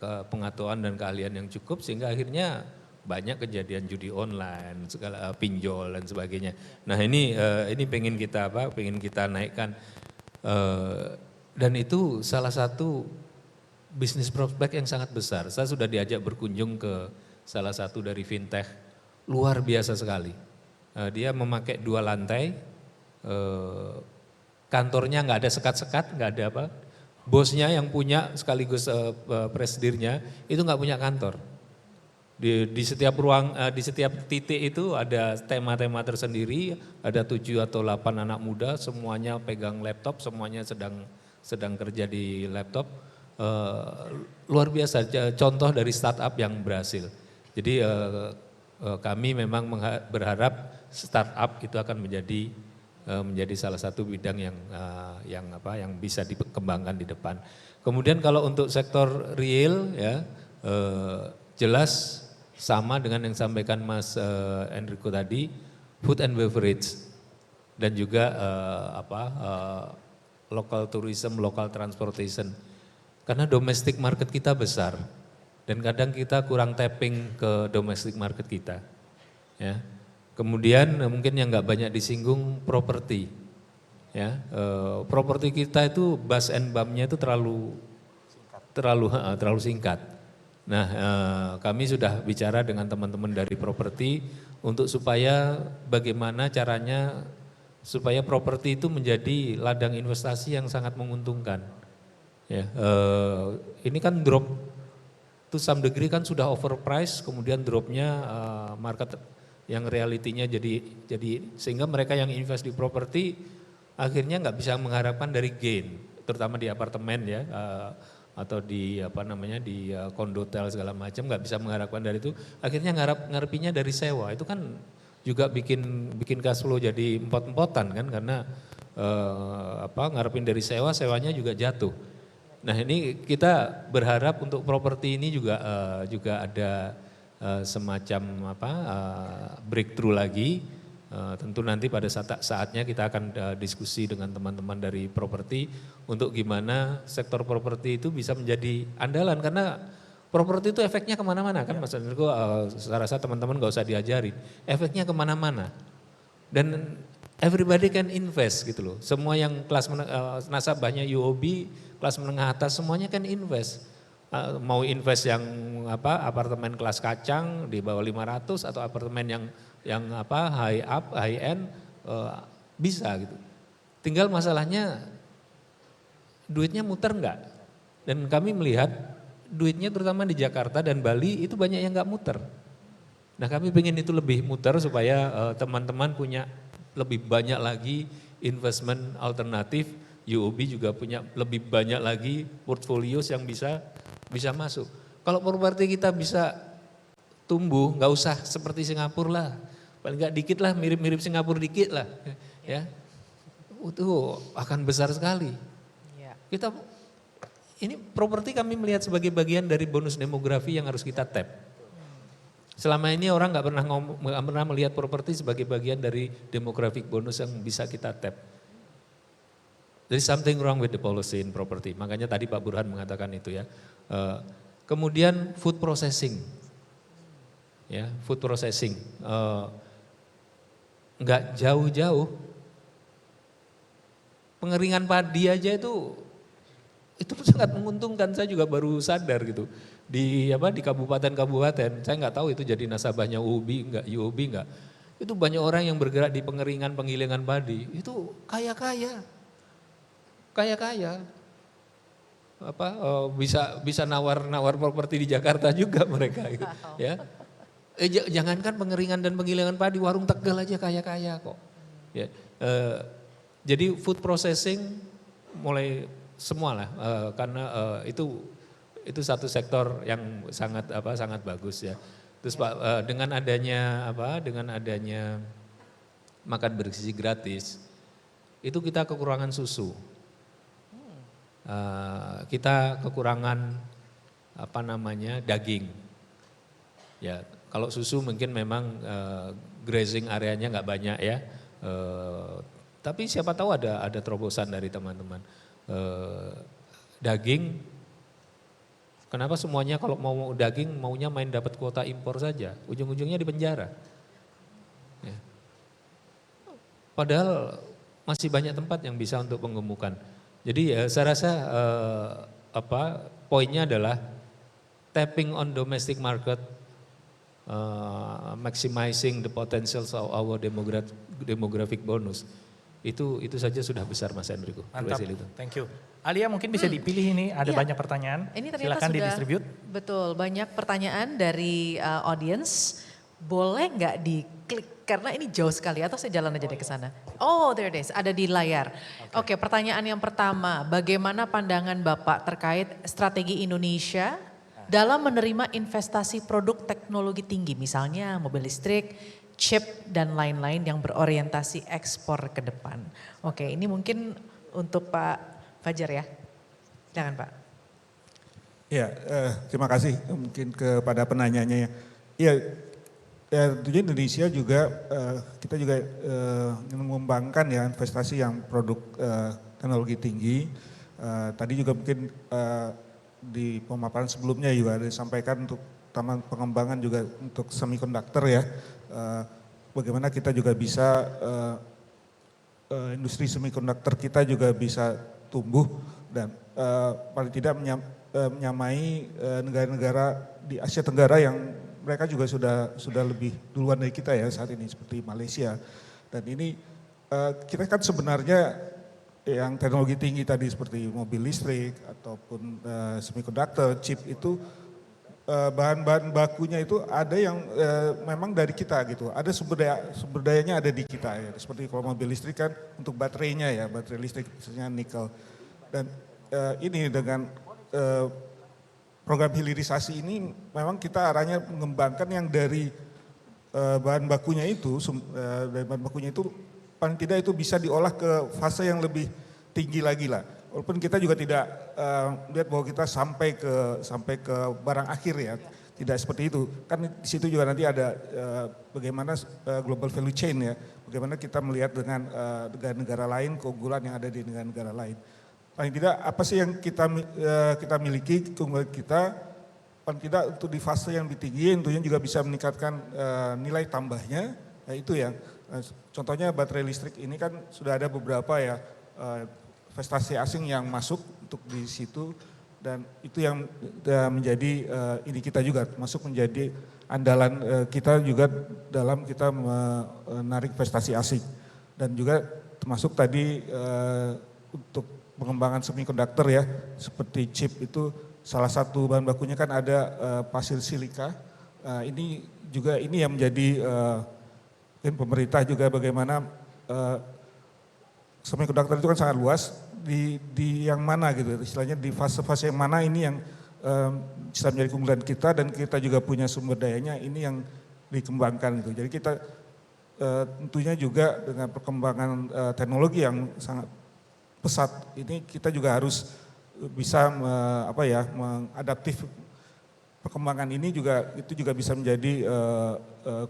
pengetahuan dan keahlian yang cukup sehingga akhirnya banyak kejadian judi online, segala pinjol dan sebagainya. Nah ini pengen kita naikkan dan itu salah satu bisnis prospek yang sangat besar. Saya sudah diajak berkunjung ke salah satu dari fintech luar biasa sekali. Dia memakai 2 lantai, kantornya nggak ada sekat-sekat, nggak ada apa. Bosnya yang punya sekaligus presidirnya itu nggak punya kantor. Di setiap ruang, di setiap titik itu ada tema-tema tersendiri, ada 7 atau 8 anak muda, semuanya pegang laptop, semuanya sedang kerja di laptop. Luar biasa, contoh dari startup yang berhasil. Jadi kami memang berharap startup itu akan menjadi salah satu bidang yang bisa dikembangkan di depan. Kemudian kalau untuk sektor real ya jelas sama dengan yang disampaikan Mas Enrico tadi, food and beverage dan juga local tourism, local transportation. Karena domestic market kita besar dan kadang kita kurang tapping ke domestic market kita. Ya. Kemudian mungkin yang nggak banyak disinggung properti. Ya, properti kita itu bus and bump-nya itu terlalu singkat. Nah, kami sudah bicara dengan teman-teman dari properti untuk supaya bagaimana caranya supaya properti itu menjadi ladang investasi yang sangat menguntungkan. Ya, ini kan drop to some degree kan sudah overpriced, kemudian dropnya market yang realitinya jadi sehingga mereka yang invest di properti akhirnya nggak bisa mengharapkan dari gain, terutama di apartemen ya. atau di apa namanya di kondotel segala macam, nggak bisa mengharapkan dari itu, akhirnya ngarepinya dari sewa. Itu kan juga bikin cash flow jadi empot-empotan kan, karena ngarepin dari sewa, sewanya juga jatuh. Nah ini kita berharap untuk properti ini juga ada semacam breakthrough lagi. Tentu nanti pada saatnya kita akan diskusi dengan teman-teman dari properti untuk gimana sektor properti itu bisa menjadi andalan, karena properti itu efeknya kemana-mana kan Mas Andriko, saya rasa teman-teman gak usah diajarin, efeknya kemana-mana dan everybody can invest gitu loh. Semua yang kelas nasabahnya UOB, kelas menengah atas semuanya kan invest. Mau invest yang apartemen kelas kacang di bawah 500 atau apartemen yang high end bisa gitu. Tinggal masalahnya duitnya muter enggak? Dan kami melihat duitnya terutama di Jakarta dan Bali itu banyak yang enggak muter. Nah kami pengen itu lebih muter supaya teman-teman punya lebih banyak lagi investment alternatif. UOB juga punya lebih banyak lagi portfolio yang bisa masuk. Kalau properti kita bisa tumbuh, nggak usah seperti Singapura lah, paling nggak dikit lah, mirip-mirip Singapura dikit lah, ya, itu akan besar sekali. Kita ini properti kami melihat sebagai bagian dari bonus demografi yang harus kita tap. Selama ini orang nggak pernah melihat properti sebagai bagian dari demographic bonus yang bisa kita tap. There is something wrong with the policy in property. Makanya tadi Pak Burhan mengatakan itu ya. Kemudian food processing, ya food processing, nggak jauh-jauh. Pengeringan padi aja itu sangat menguntungkan. Saya juga baru sadar gitu di kabupaten-kabupaten. Saya nggak tahu itu jadi nasabahnya UOB nggak. Itu banyak orang yang bergerak di penggilingan padi. Itu kaya-kaya. Bisa nawar properti di Jakarta juga mereka gitu, ya. Jangankan pengeringan dan penggilingan padi, warung Tegal aja kaya-kaya kok. Ya, jadi food processing mulai semua lah, karena itu satu sektor yang sangat bagus ya. Terus Pak, dengan adanya makan bergizi gratis, itu kita kekurangan susu. Kita kekurangan daging. Ya, kalau susu mungkin memang grazing areanya nggak banyak ya. Tapi siapa tahu ada terobosan dari teman-teman. Daging, kenapa semuanya kalau mau daging maunya main dapat kuota impor saja, ujung-ujungnya di penjara. Ya. Padahal masih banyak tempat yang bisa untuk menggemukkan. Jadi saya rasa poinnya adalah tapping on domestic market, maximizing the potentials of our demographic bonus. Itu saja sudah besar Mas Enrico. Mantap, thank you. Alia mungkin bisa dipilih ini, ada banyak pertanyaan. Ini silakan didistribute. Betul, banyak pertanyaan dari audience. Boleh nggak diklik karena ini jauh sekali atau saya jalan aja deh ke sana. Oh, there it is, ada di layar. Oke, pertanyaan yang pertama, bagaimana pandangan Bapak terkait strategi Indonesia dalam menerima investasi produk teknologi tinggi, misalnya mobil listrik, chip dan lain-lain yang berorientasi ekspor ke depan. Oke, ini mungkin untuk Pak Fajar ya. Jangan Pak. Ya, terima kasih mungkin kepada penanyanya ya. Ya, tentunya Indonesia juga kita juga mengembangkan ya investasi yang produk teknologi tinggi. Tadi juga mungkin di pemaparan sebelumnya juga ada disampaikan untuk taman pengembangan juga untuk semikonduktor ya. Bagaimana kita juga bisa industri semikonduktor kita juga bisa tumbuh dan paling tidak menyamai negara-negara di Asia Tenggara yang mereka juga sudah lebih duluan dari kita ya saat ini seperti Malaysia. Dan ini kita kan sebenarnya yang teknologi tinggi tadi seperti mobil listrik ataupun semikonduktor, chip itu bahan-bahan bakunya itu ada yang memang dari kita gitu. Ada sumber dayanya ada di kita ya. Seperti kalau mobil listrik kan untuk baterainya ya, baterai listrik misalnya nikel. Dan ini dengan program hilirisasi ini memang kita arahnya mengembangkan yang dari bahan bakunya itu, dari bahan bakunya itu paling tidak itu bisa diolah ke fase yang lebih tinggi lagi lah. Walaupun kita juga tidak lihat bahwa kita sampai ke barang akhir ya, tidak seperti itu. Kan di situ juga nanti ada bagaimana global value chain ya, bagaimana kita melihat dengan negara-negara lain, keunggulan yang ada di negara-negara lain. Paling tidak apa sih yang kita miliki, keunggulan kita, paling tidak untuk di fase yang lebih tinggi, tentunya juga bisa meningkatkan nilai tambahnya. Nah itu ya, contohnya baterai listrik ini kan sudah ada beberapa ya investasi asing yang masuk untuk di situ, dan itu yang menjadi ini kita juga masuk menjadi andalan kita juga dalam kita menarik investasi asing. Dan juga termasuk tadi untuk pengembangan semiconductor ya, seperti chip itu salah satu bahan bakunya kan ada pasir silika. Ini juga ini yang menjadi mungkin pemerintah juga bagaimana semiconductor itu kan sangat luas, di yang mana gitu, istilahnya di fase-fase yang mana ini yang bisa menjadi keunggulan kita, dan kita juga punya sumber dayanya, ini yang dikembangkan gitu. Jadi kita tentunya juga dengan perkembangan teknologi yang sangat pesat ini, kita juga harus bisa mengadaptif perkembangan ini juga, itu juga bisa menjadi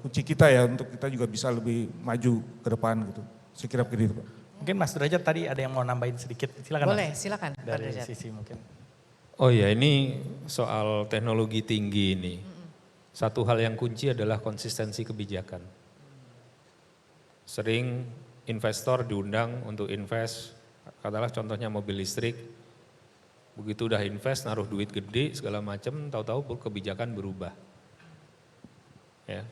kunci kita ya untuk kita juga bisa lebih maju ke depan gitu. Saya kira begitu Pak. Mungkin Mas Derajat tadi ada yang mau nambahin sedikit, silakan. Boleh, Mas. silakan Pak Dari Derajat. sisi mungkin. Oh ya, ini soal teknologi tinggi ini. Satu hal yang kunci adalah konsistensi kebijakan. Sering investor diundang untuk invest, katakanlah contohnya mobil listrik. Begitu udah invest, naruh duit gede segala macam, tahu-tahu kebijakan berubah. Ya.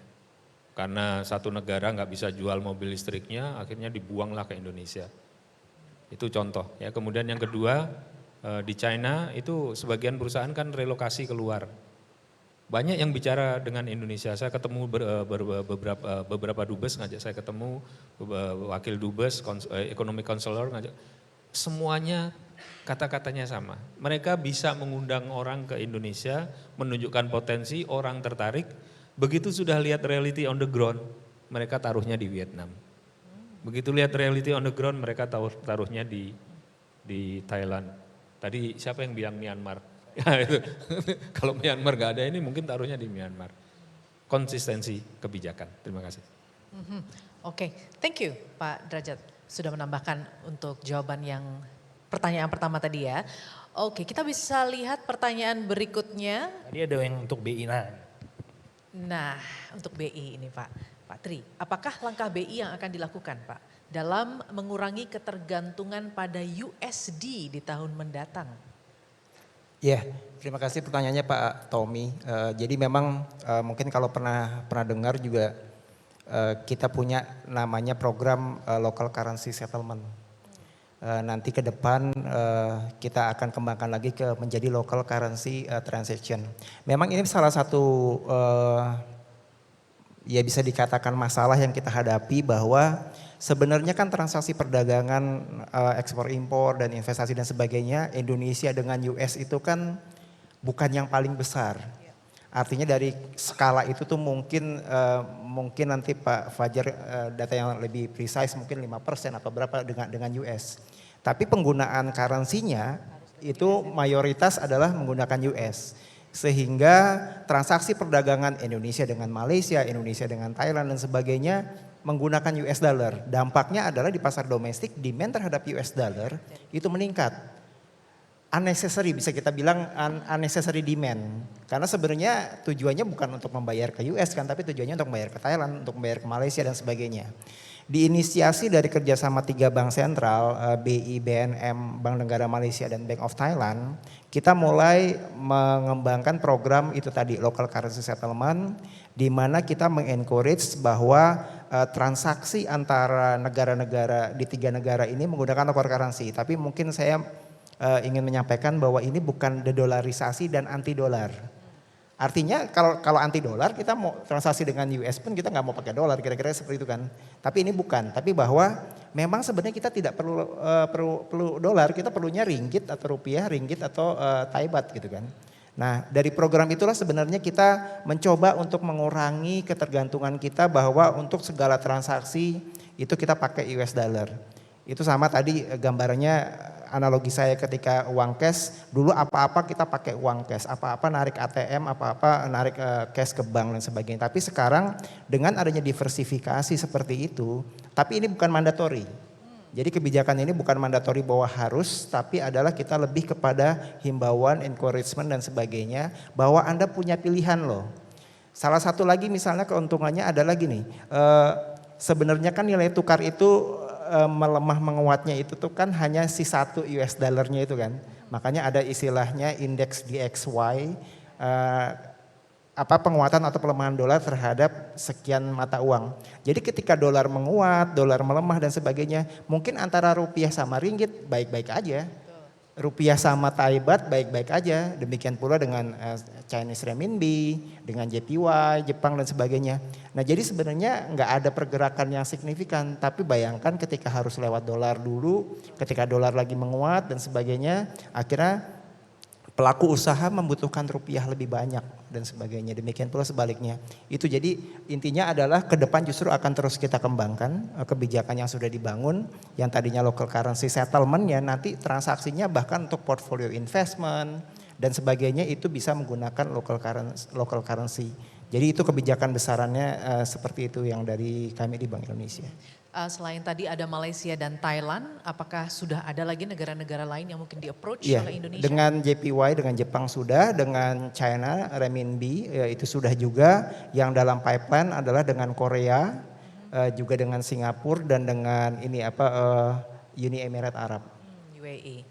Karena satu negara nggak bisa jual mobil listriknya, akhirnya dibuanglah ke Indonesia. Itu contoh. Ya. Kemudian yang kedua, di China itu sebagian perusahaan kan relokasi keluar. Banyak yang bicara dengan Indonesia. Saya ketemu beberapa dubes ngajak saya ketemu, wakil dubes, economic counselor ngajak. Semuanya kata-katanya sama. Mereka bisa mengundang orang ke Indonesia, menunjukkan potensi, orang tertarik. Begitu sudah lihat reality on the ground, mereka taruhnya di Vietnam. Begitu lihat reality on the ground, mereka taruhnya di Thailand. Tadi siapa yang bilang Myanmar? Ya, itu. Kalau Myanmar nggak ada ini mungkin taruhnya di Myanmar. Konsistensi kebijakan. Terima kasih. Oke, thank you Pak Derajat sudah menambahkan untuk jawaban yang pertanyaan pertama tadi ya. Oke, kita bisa lihat pertanyaan berikutnya. Tadi ada yang untuk BI. Nah, untuk BI ini Pak Tri, apakah langkah BI yang akan dilakukan Pak dalam mengurangi ketergantungan pada USD di tahun mendatang? Ya, terima kasih pertanyaannya Pak Tommy. Jadi memang mungkin kalau pernah dengar juga kita punya namanya program local currency settlement. Nanti ke depan kita akan kembangkan lagi ke menjadi local currency transaction. Memang ini salah satu ya bisa dikatakan masalah yang kita hadapi, bahwa sebenarnya kan transaksi perdagangan ekspor impor dan investasi dan sebagainya Indonesia dengan US itu kan bukan yang paling besar. Artinya dari skala itu tuh mungkin nanti Pak Fajar data yang lebih precise mungkin 5% atau berapa dengan US. Tapi penggunaan currency-nya itu mayoritas adalah menggunakan US. Sehingga transaksi perdagangan Indonesia dengan Malaysia, Indonesia dengan Thailand dan sebagainya menggunakan US dollar. Dampaknya adalah di pasar domestik demand terhadap US dollar itu meningkat. Unnecessary, bisa kita bilang unnecessary demand. Karena sebenarnya tujuannya bukan untuk membayar ke US kan, tapi tujuannya untuk membayar ke Thailand, untuk membayar ke Malaysia dan sebagainya. Diinisiasi dari kerjasama 3 bank sentral, BI, BNM, Bank Negara Malaysia dan Bank of Thailand, kita mulai mengembangkan program itu tadi, local currency settlement, di mana kita mengencourage bahwa transaksi antara negara-negara di 3 negara ini menggunakan local currency. Tapi mungkin saya ingin menyampaikan bahwa ini bukan dedolarisasi dan anti dolar. Artinya kalau anti dolar kita mau transaksi dengan US pun kita nggak mau pakai dolar, kira-kira seperti itu kan. Tapi ini bukan, tapi bahwa memang sebenarnya kita tidak perlu dolar, kita perlunya ringgit atau rupiah, ringgit atau Thai baht gitu kan. Nah dari program itulah sebenarnya kita mencoba untuk mengurangi ketergantungan kita bahwa untuk segala transaksi itu kita pakai US dollar. Itu sama tadi gambarannya, analogi saya ketika uang cash, dulu apa-apa kita pakai uang cash, apa-apa narik ATM, apa-apa narik cash ke bank dan sebagainya. Tapi sekarang dengan adanya diversifikasi seperti itu, tapi ini bukan mandatory. Jadi kebijakan ini bukan mandatory bahwa harus, tapi adalah kita lebih kepada himbauan, encouragement dan sebagainya, bahwa Anda punya pilihan loh. Salah satu lagi misalnya keuntungannya adalah gini, sebenarnya kan nilai tukar itu melemah menguatnya itu tuh kan hanya si satu US dollarnya itu kan. Makanya ada istilahnya indeks DXY, penguatan atau pelemahan dolar terhadap sekian mata uang. Jadi ketika dolar menguat, dolar melemah dan sebagainya, mungkin antara rupiah sama ringgit baik-baik aja. Rupiah sama Thai baht baik-baik aja. Demikian pula dengan Chinese renminbi, dengan JPY, Jepang dan sebagainya. Nah jadi sebenarnya nggak ada pergerakan yang signifikan. Tapi bayangkan ketika harus lewat dolar dulu, ketika dolar lagi menguat dan sebagainya, akhirnya pelaku usaha membutuhkan rupiah lebih banyak dan sebagainya. Demikian pula sebaliknya. Itu jadi intinya adalah ke depan justru akan terus kita kembangkan kebijakan yang sudah dibangun. Yang tadinya local currency settlement ya nanti transaksinya bahkan untuk portfolio investment dan sebagainya itu bisa menggunakan local currency. Jadi itu kebijakan besarannya seperti itu yang dari kami di Bank Indonesia. Selain tadi ada Malaysia dan Thailand, apakah sudah ada lagi negara-negara lain yang mungkin di-approach Ya, oleh Indonesia? dengan JPY, dengan Jepang sudah, dengan China, renminbi ya itu sudah juga. Yang dalam pipeline adalah dengan Korea, juga dengan Singapura dan dengan Uni Emirat Arab. UAE.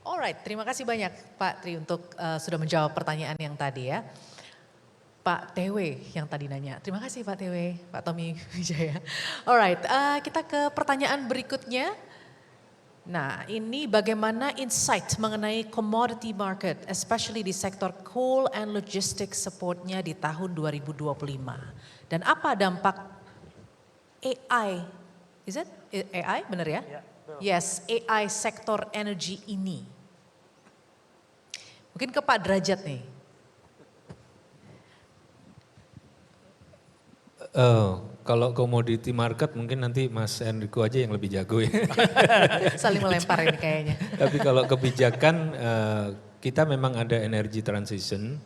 Alright, terima kasih banyak Pak Tri untuk sudah menjawab pertanyaan yang tadi ya. Pak TW yang tadi nanya. Terima kasih Pak TW, Pak Tommy Wijaya. Alright, kita ke pertanyaan berikutnya. Nah, ini bagaimana insight mengenai commodity market, especially di sektor coal and logistics supportnya di tahun 2025. Dan apa dampak AI, is it AI benar ya? Yes, AI sektor energi ini. Mungkin ke Pak Derajat nih. Kalau commodity market mungkin nanti Mas Enrico aja yang lebih jago ya. Saling melempar ini kayaknya. Tapi kalau kebijakan kita memang ada energy transition,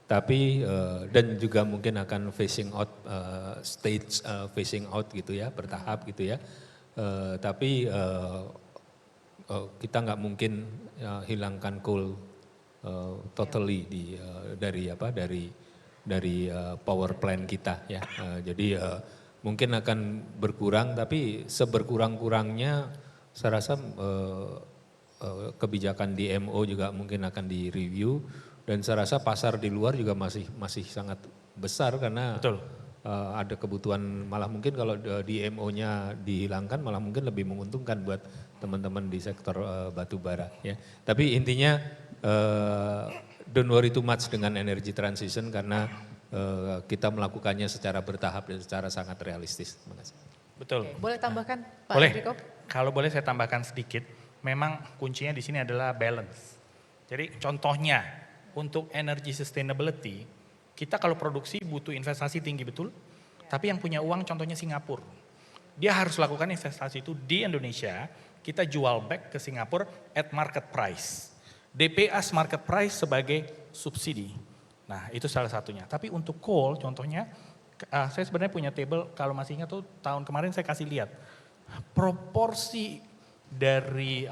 tapi dan juga mungkin akan phasing out stage phasing out gitu ya, bertahap gitu ya. Tapi kita nggak mungkin hilangkan coal totally dari power plant kita ya. Jadi mungkin akan berkurang, tapi seberkurang-kurangnya saya rasa kebijakan DMO juga mungkin akan direview, dan saya rasa pasar di luar juga masih sangat besar karena Betul. ada kebutuhan, malah mungkin kalau DMO-nya dihilangkan malah mungkin lebih menguntungkan buat teman-teman di sektor batu bara ya. Tapi intinya don't worry too much dengan energy transition karena kita melakukannya secara bertahap dan secara sangat realistis. Terima kasih. Betul. Oke, boleh tambahkan Pak Boleh. Enrico? Kalau boleh saya tambahkan sedikit, memang kuncinya di sini adalah balance. Jadi contohnya untuk energy sustainability, kita kalau produksi butuh investasi tinggi betul, tapi yang punya uang contohnya Singapura. Dia harus lakukan investasi itu di Indonesia, kita jual back ke Singapura at market price. DPS market price sebagai subsidi. Nah itu salah satunya. Tapi untuk coal contohnya, saya sebenarnya punya table, kalau masih ingat tuh tahun kemarin saya kasih lihat. Proporsi dari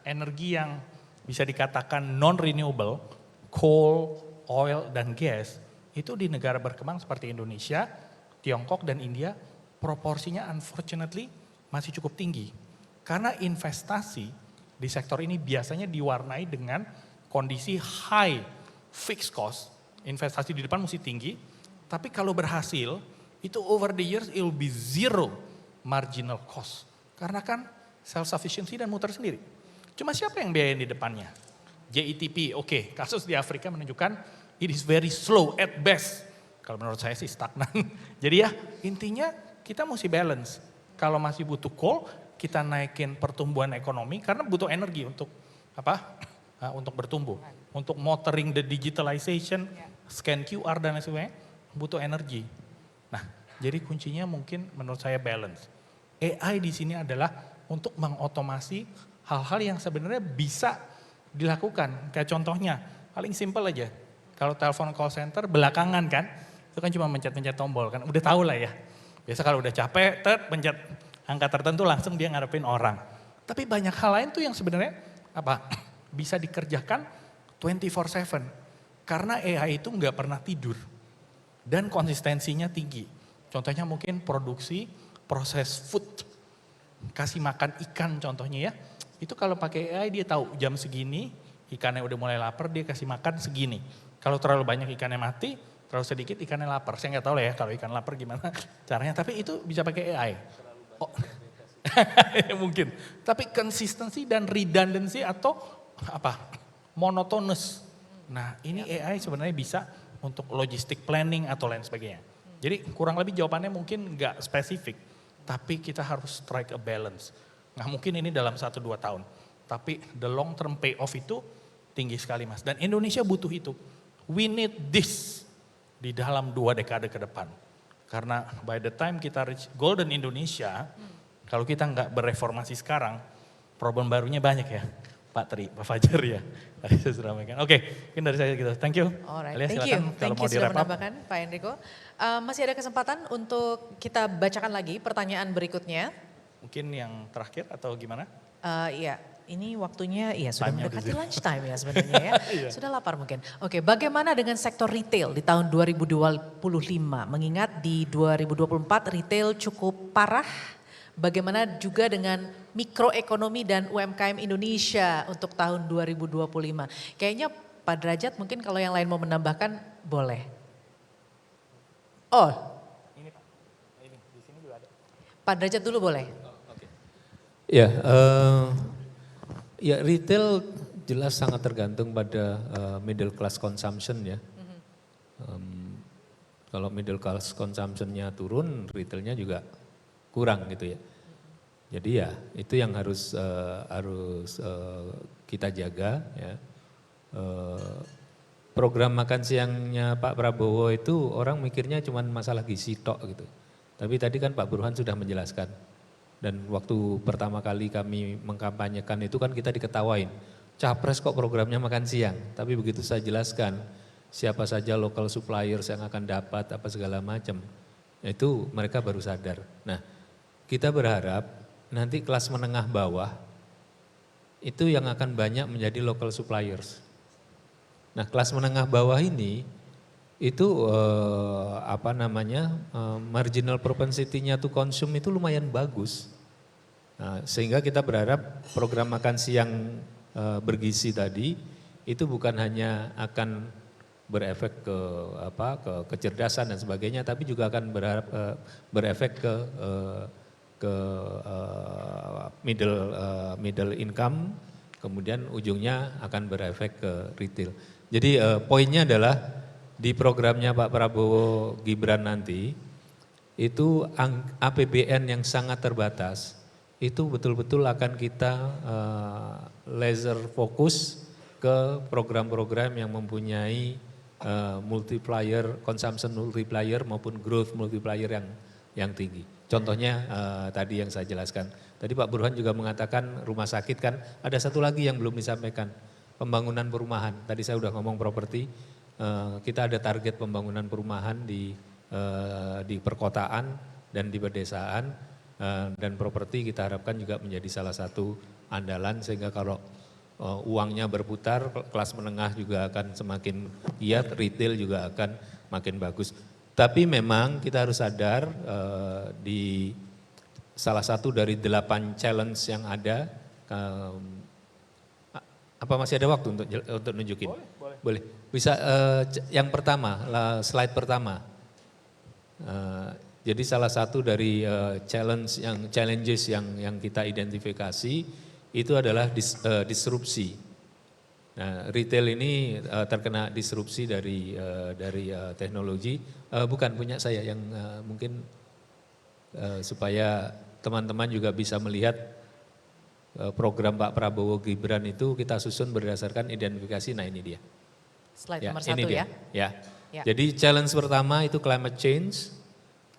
energi yang bisa dikatakan non-renewable, coal, oil, dan gas, itu di negara berkembang seperti Indonesia, Tiongkok, dan India, proporsinya unfortunately masih cukup tinggi. Karena investasi di sektor ini biasanya diwarnai dengan kondisi high fixed cost, investasi di depan mesti tinggi, tapi kalau berhasil, itu over the years it will be zero marginal cost. Karena kan self-sufficiency dan muter sendiri. Cuma siapa yang biayain di depannya? JETP, oke, kasus di Afrika menunjukkan it is very slow at best. Kalau menurut saya sih stagnan. Jadi ya intinya kita mesti balance. Kalau masih butuh coal, kita naikin pertumbuhan ekonomi karena butuh energi untuk apa? Untuk bertumbuh. Untuk motoring the digitalization, scan QR dan lain sebagainya, butuh energi. Nah, jadi kuncinya mungkin menurut saya balance. AI di sini adalah untuk mengotomasi hal-hal yang sebenarnya bisa dilakukan. Kayak contohnya, paling simpel aja. Kalau telepon call center belakangan kan, itu kan cuma mencet-mencet tombol kan, udah tahu lah ya. Biasa kalau udah capek, pencet angka tertentu langsung dia ngarepin orang. Tapi banyak hal lain tuh yang sebenarnya apa bisa dikerjakan 24/7. Karena AI itu nggak pernah tidur dan konsistensinya tinggi. Contohnya mungkin produksi proses food, kasih makan ikan contohnya ya. Itu kalau pakai AI dia tahu jam segini ikannya udah mulai lapar dia kasih makan segini. Kalau terlalu banyak ikannya mati, terlalu sedikit ikannya lapar. Saya nggak tahu lah ya kalau ikan lapar gimana caranya. Tapi itu bisa pakai AI. Oh. Mungkin. Tapi consistency dan redundancy atau apa monotonous. Nah ini AI sebenarnya bisa untuk logistic planning atau lain sebagainya. Jadi kurang lebih jawabannya mungkin nggak spesifik, tapi kita harus strike a balance. Nggak mungkin ini dalam 1-2 tahun, tapi the long term payoff itu tinggi sekali Mas. Dan Indonesia butuh itu. We need this di dalam 2 dekade ke depan. Karena by the time kita reach golden Indonesia, kalau kita nggak bereformasi sekarang, problem barunya banyak ya. Pak Tri, Pak Fajar ya. Tadi saya sudah sampaikan. Oke, mungkin dari saya gitu. Thank you. Alright, Alia, thank silakan you. kalau Thank mau you sudah di-wrap up. menambahkan Pak Enrico. Masih ada kesempatan untuk kita bacakan lagi pertanyaan berikutnya. Mungkin yang terakhir atau gimana? Iya, ini waktunya iya sudah Time-nya mendekati udah lunch time ya sebenarnya ya. Sudah lapar mungkin. Oke, bagaimana dengan sektor retail di tahun 2025? Mengingat di 2024 retail cukup parah. Bagaimana juga dengan mikroekonomi dan UMKM Indonesia untuk tahun 2025? Kayaknya Pak Derajat mungkin kalau yang lain mau menambahkan boleh. Oh, Ini Pak, ini di sini juga ada. Pak Derajat dulu boleh. Ya, ya retail jelas sangat tergantung pada middle class consumption ya. Kalau middle class consumptionnya turun, retailnya juga kurang gitu ya. Jadi ya itu yang harus kita jaga ya. Program makan siangnya Pak Prabowo itu orang mikirnya cuma masalah gizi tok gitu. Tapi tadi kan Pak Burhan sudah menjelaskan. Dan waktu pertama kali kami mengkampanyekan itu kan kita diketawain. Capres kok programnya makan siang. Tapi begitu saya jelaskan siapa saja local suppliers yang akan dapat apa segala macam. Itu mereka baru sadar. Nah kita berharap nanti kelas menengah bawah itu yang akan banyak menjadi local suppliers. Nah kelas menengah bawah ini itu marginal propensity-nya to consume itu lumayan bagus. Nah, sehingga kita berharap program makan siang bergizi tadi itu bukan hanya akan berefek ke kecerdasan dan sebagainya, tapi juga akan berefek ke middle income, kemudian ujungnya akan berefek ke retail. Jadi poinnya adalah di programnya Pak Prabowo Gibran nanti itu APBN yang sangat terbatas itu betul-betul akan kita laser fokus ke program-program yang mempunyai multiplier, consumption multiplier maupun growth multiplier yang tinggi. Contohnya tadi yang saya jelaskan. Tadi Pak Burhan juga mengatakan rumah sakit kan ada satu lagi yang belum disampaikan. Pembangunan perumahan, tadi saya udah ngomong properti, kita ada target pembangunan perumahan di perkotaan dan di pedesaan, dan properti kita harapkan juga menjadi salah satu andalan sehingga kalau uangnya berputar, kelas menengah juga akan semakin giat, retail juga akan makin bagus. Tapi memang kita harus sadar di salah satu dari 8 challenge yang ada, apa masih ada waktu untuk nunjukin? Boleh. Bisa yang pertama, slide pertama. Jadi salah satu dari challenges yang kita identifikasi itu adalah disrupsi. Nah, retail ini terkena disrupsi dari teknologi, bukan punya saya yang mungkin supaya teman-teman juga bisa melihat program Pak Prabowo Gibran itu kita susun berdasarkan identifikasi. Nah ini dia. Slide Ya, nomor ini 1 dia. ya. Ya. Ya. Jadi challenge pertama itu climate change,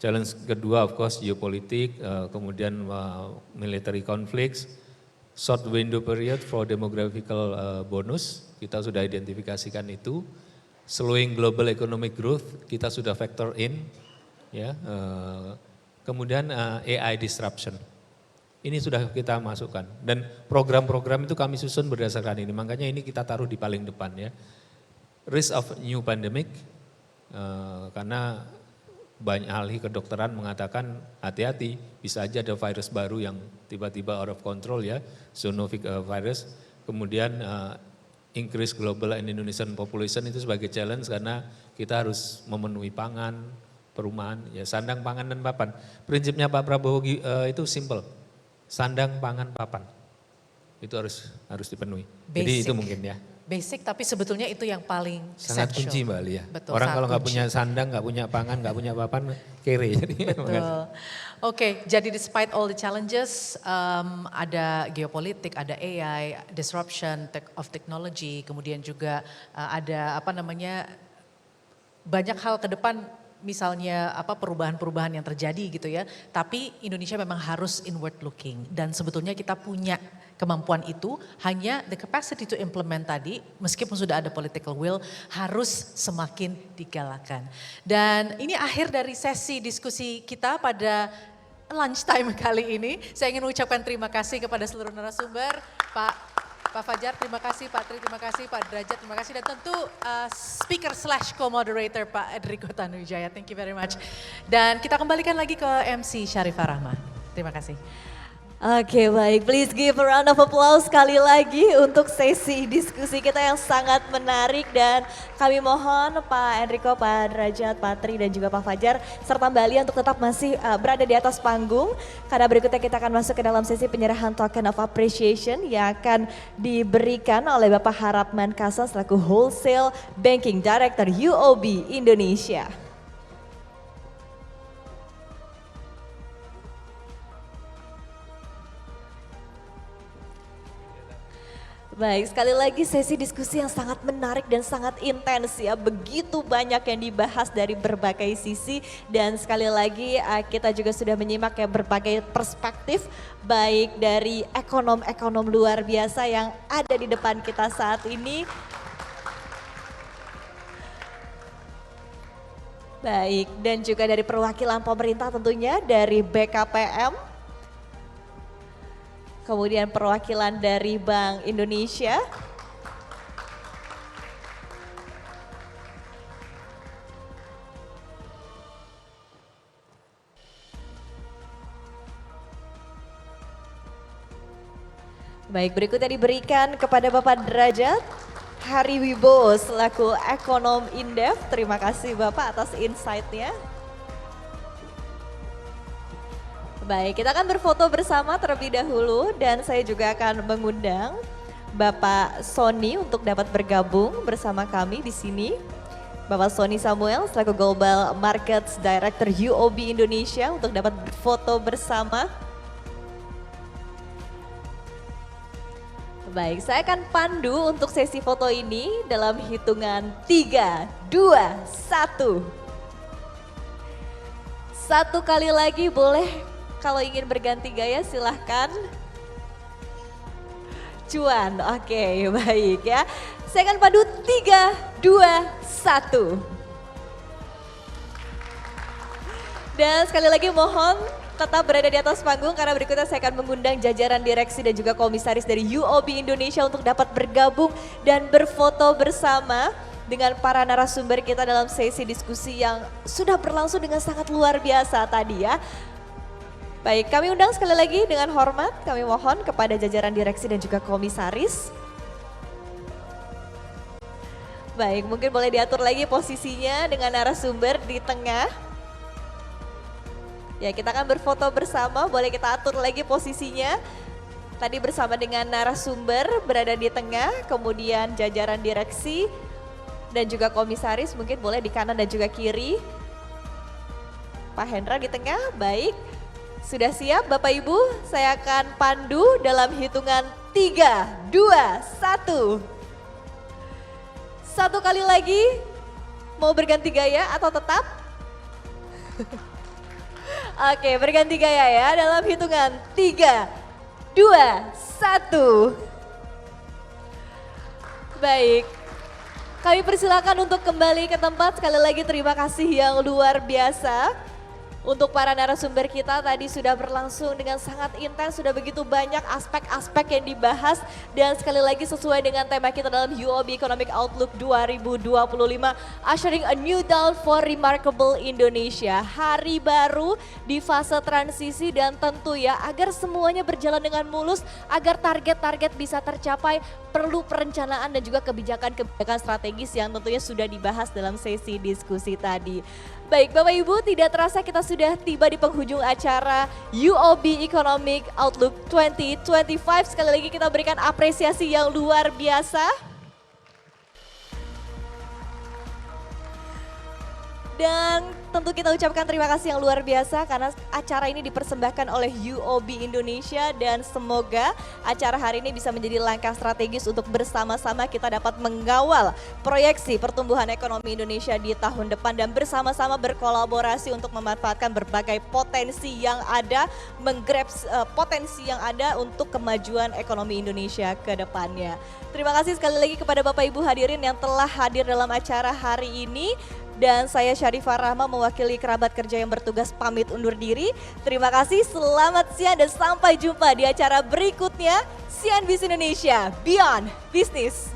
challenge kedua of course geopolitik, kemudian military conflicts, short window period for demographical bonus, kita sudah identifikasikan itu, slowing global economic growth, kita sudah factor in, ya, kemudian AI disruption. Ini sudah kita masukkan dan program-program itu kami susun berdasarkan ini, makanya ini kita taruh di paling depan ya. Risk of new pandemic, karena banyak ahli kedokteran mengatakan hati-hati, bisa aja ada virus baru yang tiba-tiba out of control ya, zoonotic virus. Kemudian increase global and Indonesian population itu sebagai challenge karena kita harus memenuhi pangan, perumahan, ya sandang, pangan, dan papan. Prinsipnya Pak Prabowo itu simple, sandang, pangan, papan. Itu harus dipenuhi. Jadi Basic. itu mungkin ya. Basic tapi sebetulnya itu yang paling Sangat essential. kunci Mbak Lia. Betul, Orang sangat kalau nggak kunci. punya sandang, nggak punya pangan, nggak punya papan, kere. Jadi, Betul. Oke, jadi despite all the challenges, ada geopolitik, ada AI, disruption of technology, kemudian juga ada banyak hal ke depan, misalnya perubahan-perubahan yang terjadi gitu ya. Tapi Indonesia memang harus inward looking dan sebetulnya kita punya kemampuan itu, hanya the capacity to implement tadi, meskipun sudah ada political will, harus semakin digalakan. Dan ini akhir dari sesi diskusi kita pada lunchtime kali ini. Saya ingin mengucapkan terima kasih kepada seluruh narasumber, Pak Fajar, terima kasih, Pak Tri, terima kasih, Pak Derajat, terima kasih, dan tentu speaker/co-moderator Pak Enrico Tanuwijaya, thank you very much. Dan kita kembalikan lagi ke MC Syarifah Rahma. Terima kasih. Oke, baik, please give a round of applause sekali lagi untuk sesi diskusi kita yang sangat menarik, dan kami mohon Pak Enrico, Pak Derajat, Pak Tri, dan juga Pak Fajar serta Mbak Lia untuk tetap masih berada di atas panggung, karena berikutnya kita akan masuk ke dalam sesi penyerahan token of appreciation yang akan diberikan oleh Bapak Harapman Kasa selaku Wholesale Banking Director UOB Indonesia. Baik, sekali lagi sesi diskusi yang sangat menarik dan sangat intens ya. Begitu banyak yang dibahas dari berbagai sisi, dan sekali lagi kita juga sudah menyimak ya berbagai perspektif baik dari ekonom-ekonom luar biasa yang ada di depan kita saat ini. Baik, dan juga dari perwakilan pemerintah tentunya dari BKPM. Kemudian perwakilan dari Bank Indonesia. Baik, berikutnya diberikan kepada Bapak Derajat Hariwibowo selaku Ekonom Indef. Terima kasih Bapak atas insight-nya. Baik, kita akan berfoto bersama terlebih dahulu, dan saya juga akan mengundang Bapak Sony untuk dapat bergabung bersama kami di sini. Bapak Sony Samuel selaku Global Markets Director UOB Indonesia untuk dapat berfoto bersama. Baik, saya akan pandu untuk sesi foto ini dalam hitungan 3, 2, 1. Satu kali lagi boleh. Kalau ingin berganti gaya silahkan. Cuan, oke, baik ya. Saya akan padu 3, 2, 1. Dan sekali lagi mohon tetap berada di atas panggung, karena berikutnya saya akan mengundang jajaran direksi dan juga komisaris dari UOB Indonesia untuk dapat bergabung dan berfoto bersama dengan para narasumber kita dalam sesi diskusi yang sudah berlangsung dengan sangat luar biasa tadi ya. Baik, kami undang sekali lagi dengan hormat, kami mohon kepada jajaran direksi dan juga komisaris. Baik, mungkin boleh diatur lagi posisinya dengan narasumber di tengah. Ya, kita akan berfoto bersama, boleh kita atur lagi posisinya. tadi bersama dengan narasumber berada di tengah, kemudian jajaran direksi dan juga komisaris mungkin boleh di kanan dan juga kiri. Pak Hendra di tengah, baik. Sudah siap Bapak Ibu? Saya akan pandu dalam hitungan 3, 2, 1. Satu kali lagi, mau berganti gaya atau tetap? Oke, berganti gaya ya dalam hitungan 3, 2, 1. Baik, kami persilakan untuk kembali ke tempat. Sekali lagi terima kasih yang luar biasa. Untuk para narasumber kita tadi sudah berlangsung dengan sangat intens, sudah begitu banyak aspek-aspek yang dibahas. Dan sekali lagi sesuai dengan tema kita dalam UOB Economic Outlook 2025, ushering a new dawn for remarkable Indonesia. Hari baru di fase transisi dan tentu ya agar semuanya berjalan dengan mulus, agar target-target bisa tercapai, perlu perencanaan dan juga kebijakan-kebijakan strategis yang tentunya sudah dibahas dalam sesi diskusi tadi. Baik Bapak Ibu, tidak terasa kita sudah tiba di penghujung acara UOB Economic Outlook 2025. Sekali lagi kita berikan apresiasi yang luar biasa. Dan tentu kita ucapkan terima kasih yang luar biasa karena acara ini dipersembahkan oleh UOB Indonesia dan semoga acara hari ini bisa menjadi langkah strategis untuk bersama-sama kita dapat mengawal proyeksi pertumbuhan ekonomi Indonesia di tahun depan dan bersama-sama berkolaborasi untuk memanfaatkan berbagai potensi yang ada, menggrab potensi yang ada untuk kemajuan ekonomi Indonesia ke depannya. Terima kasih sekali lagi kepada Bapak Ibu hadirin yang telah hadir dalam acara hari ini. Dan saya Syarifah Rahma mewakili kerabat kerja yang bertugas pamit undur diri. Terima kasih, selamat siang dan sampai jumpa di acara berikutnya CNBC Indonesia Beyond Business.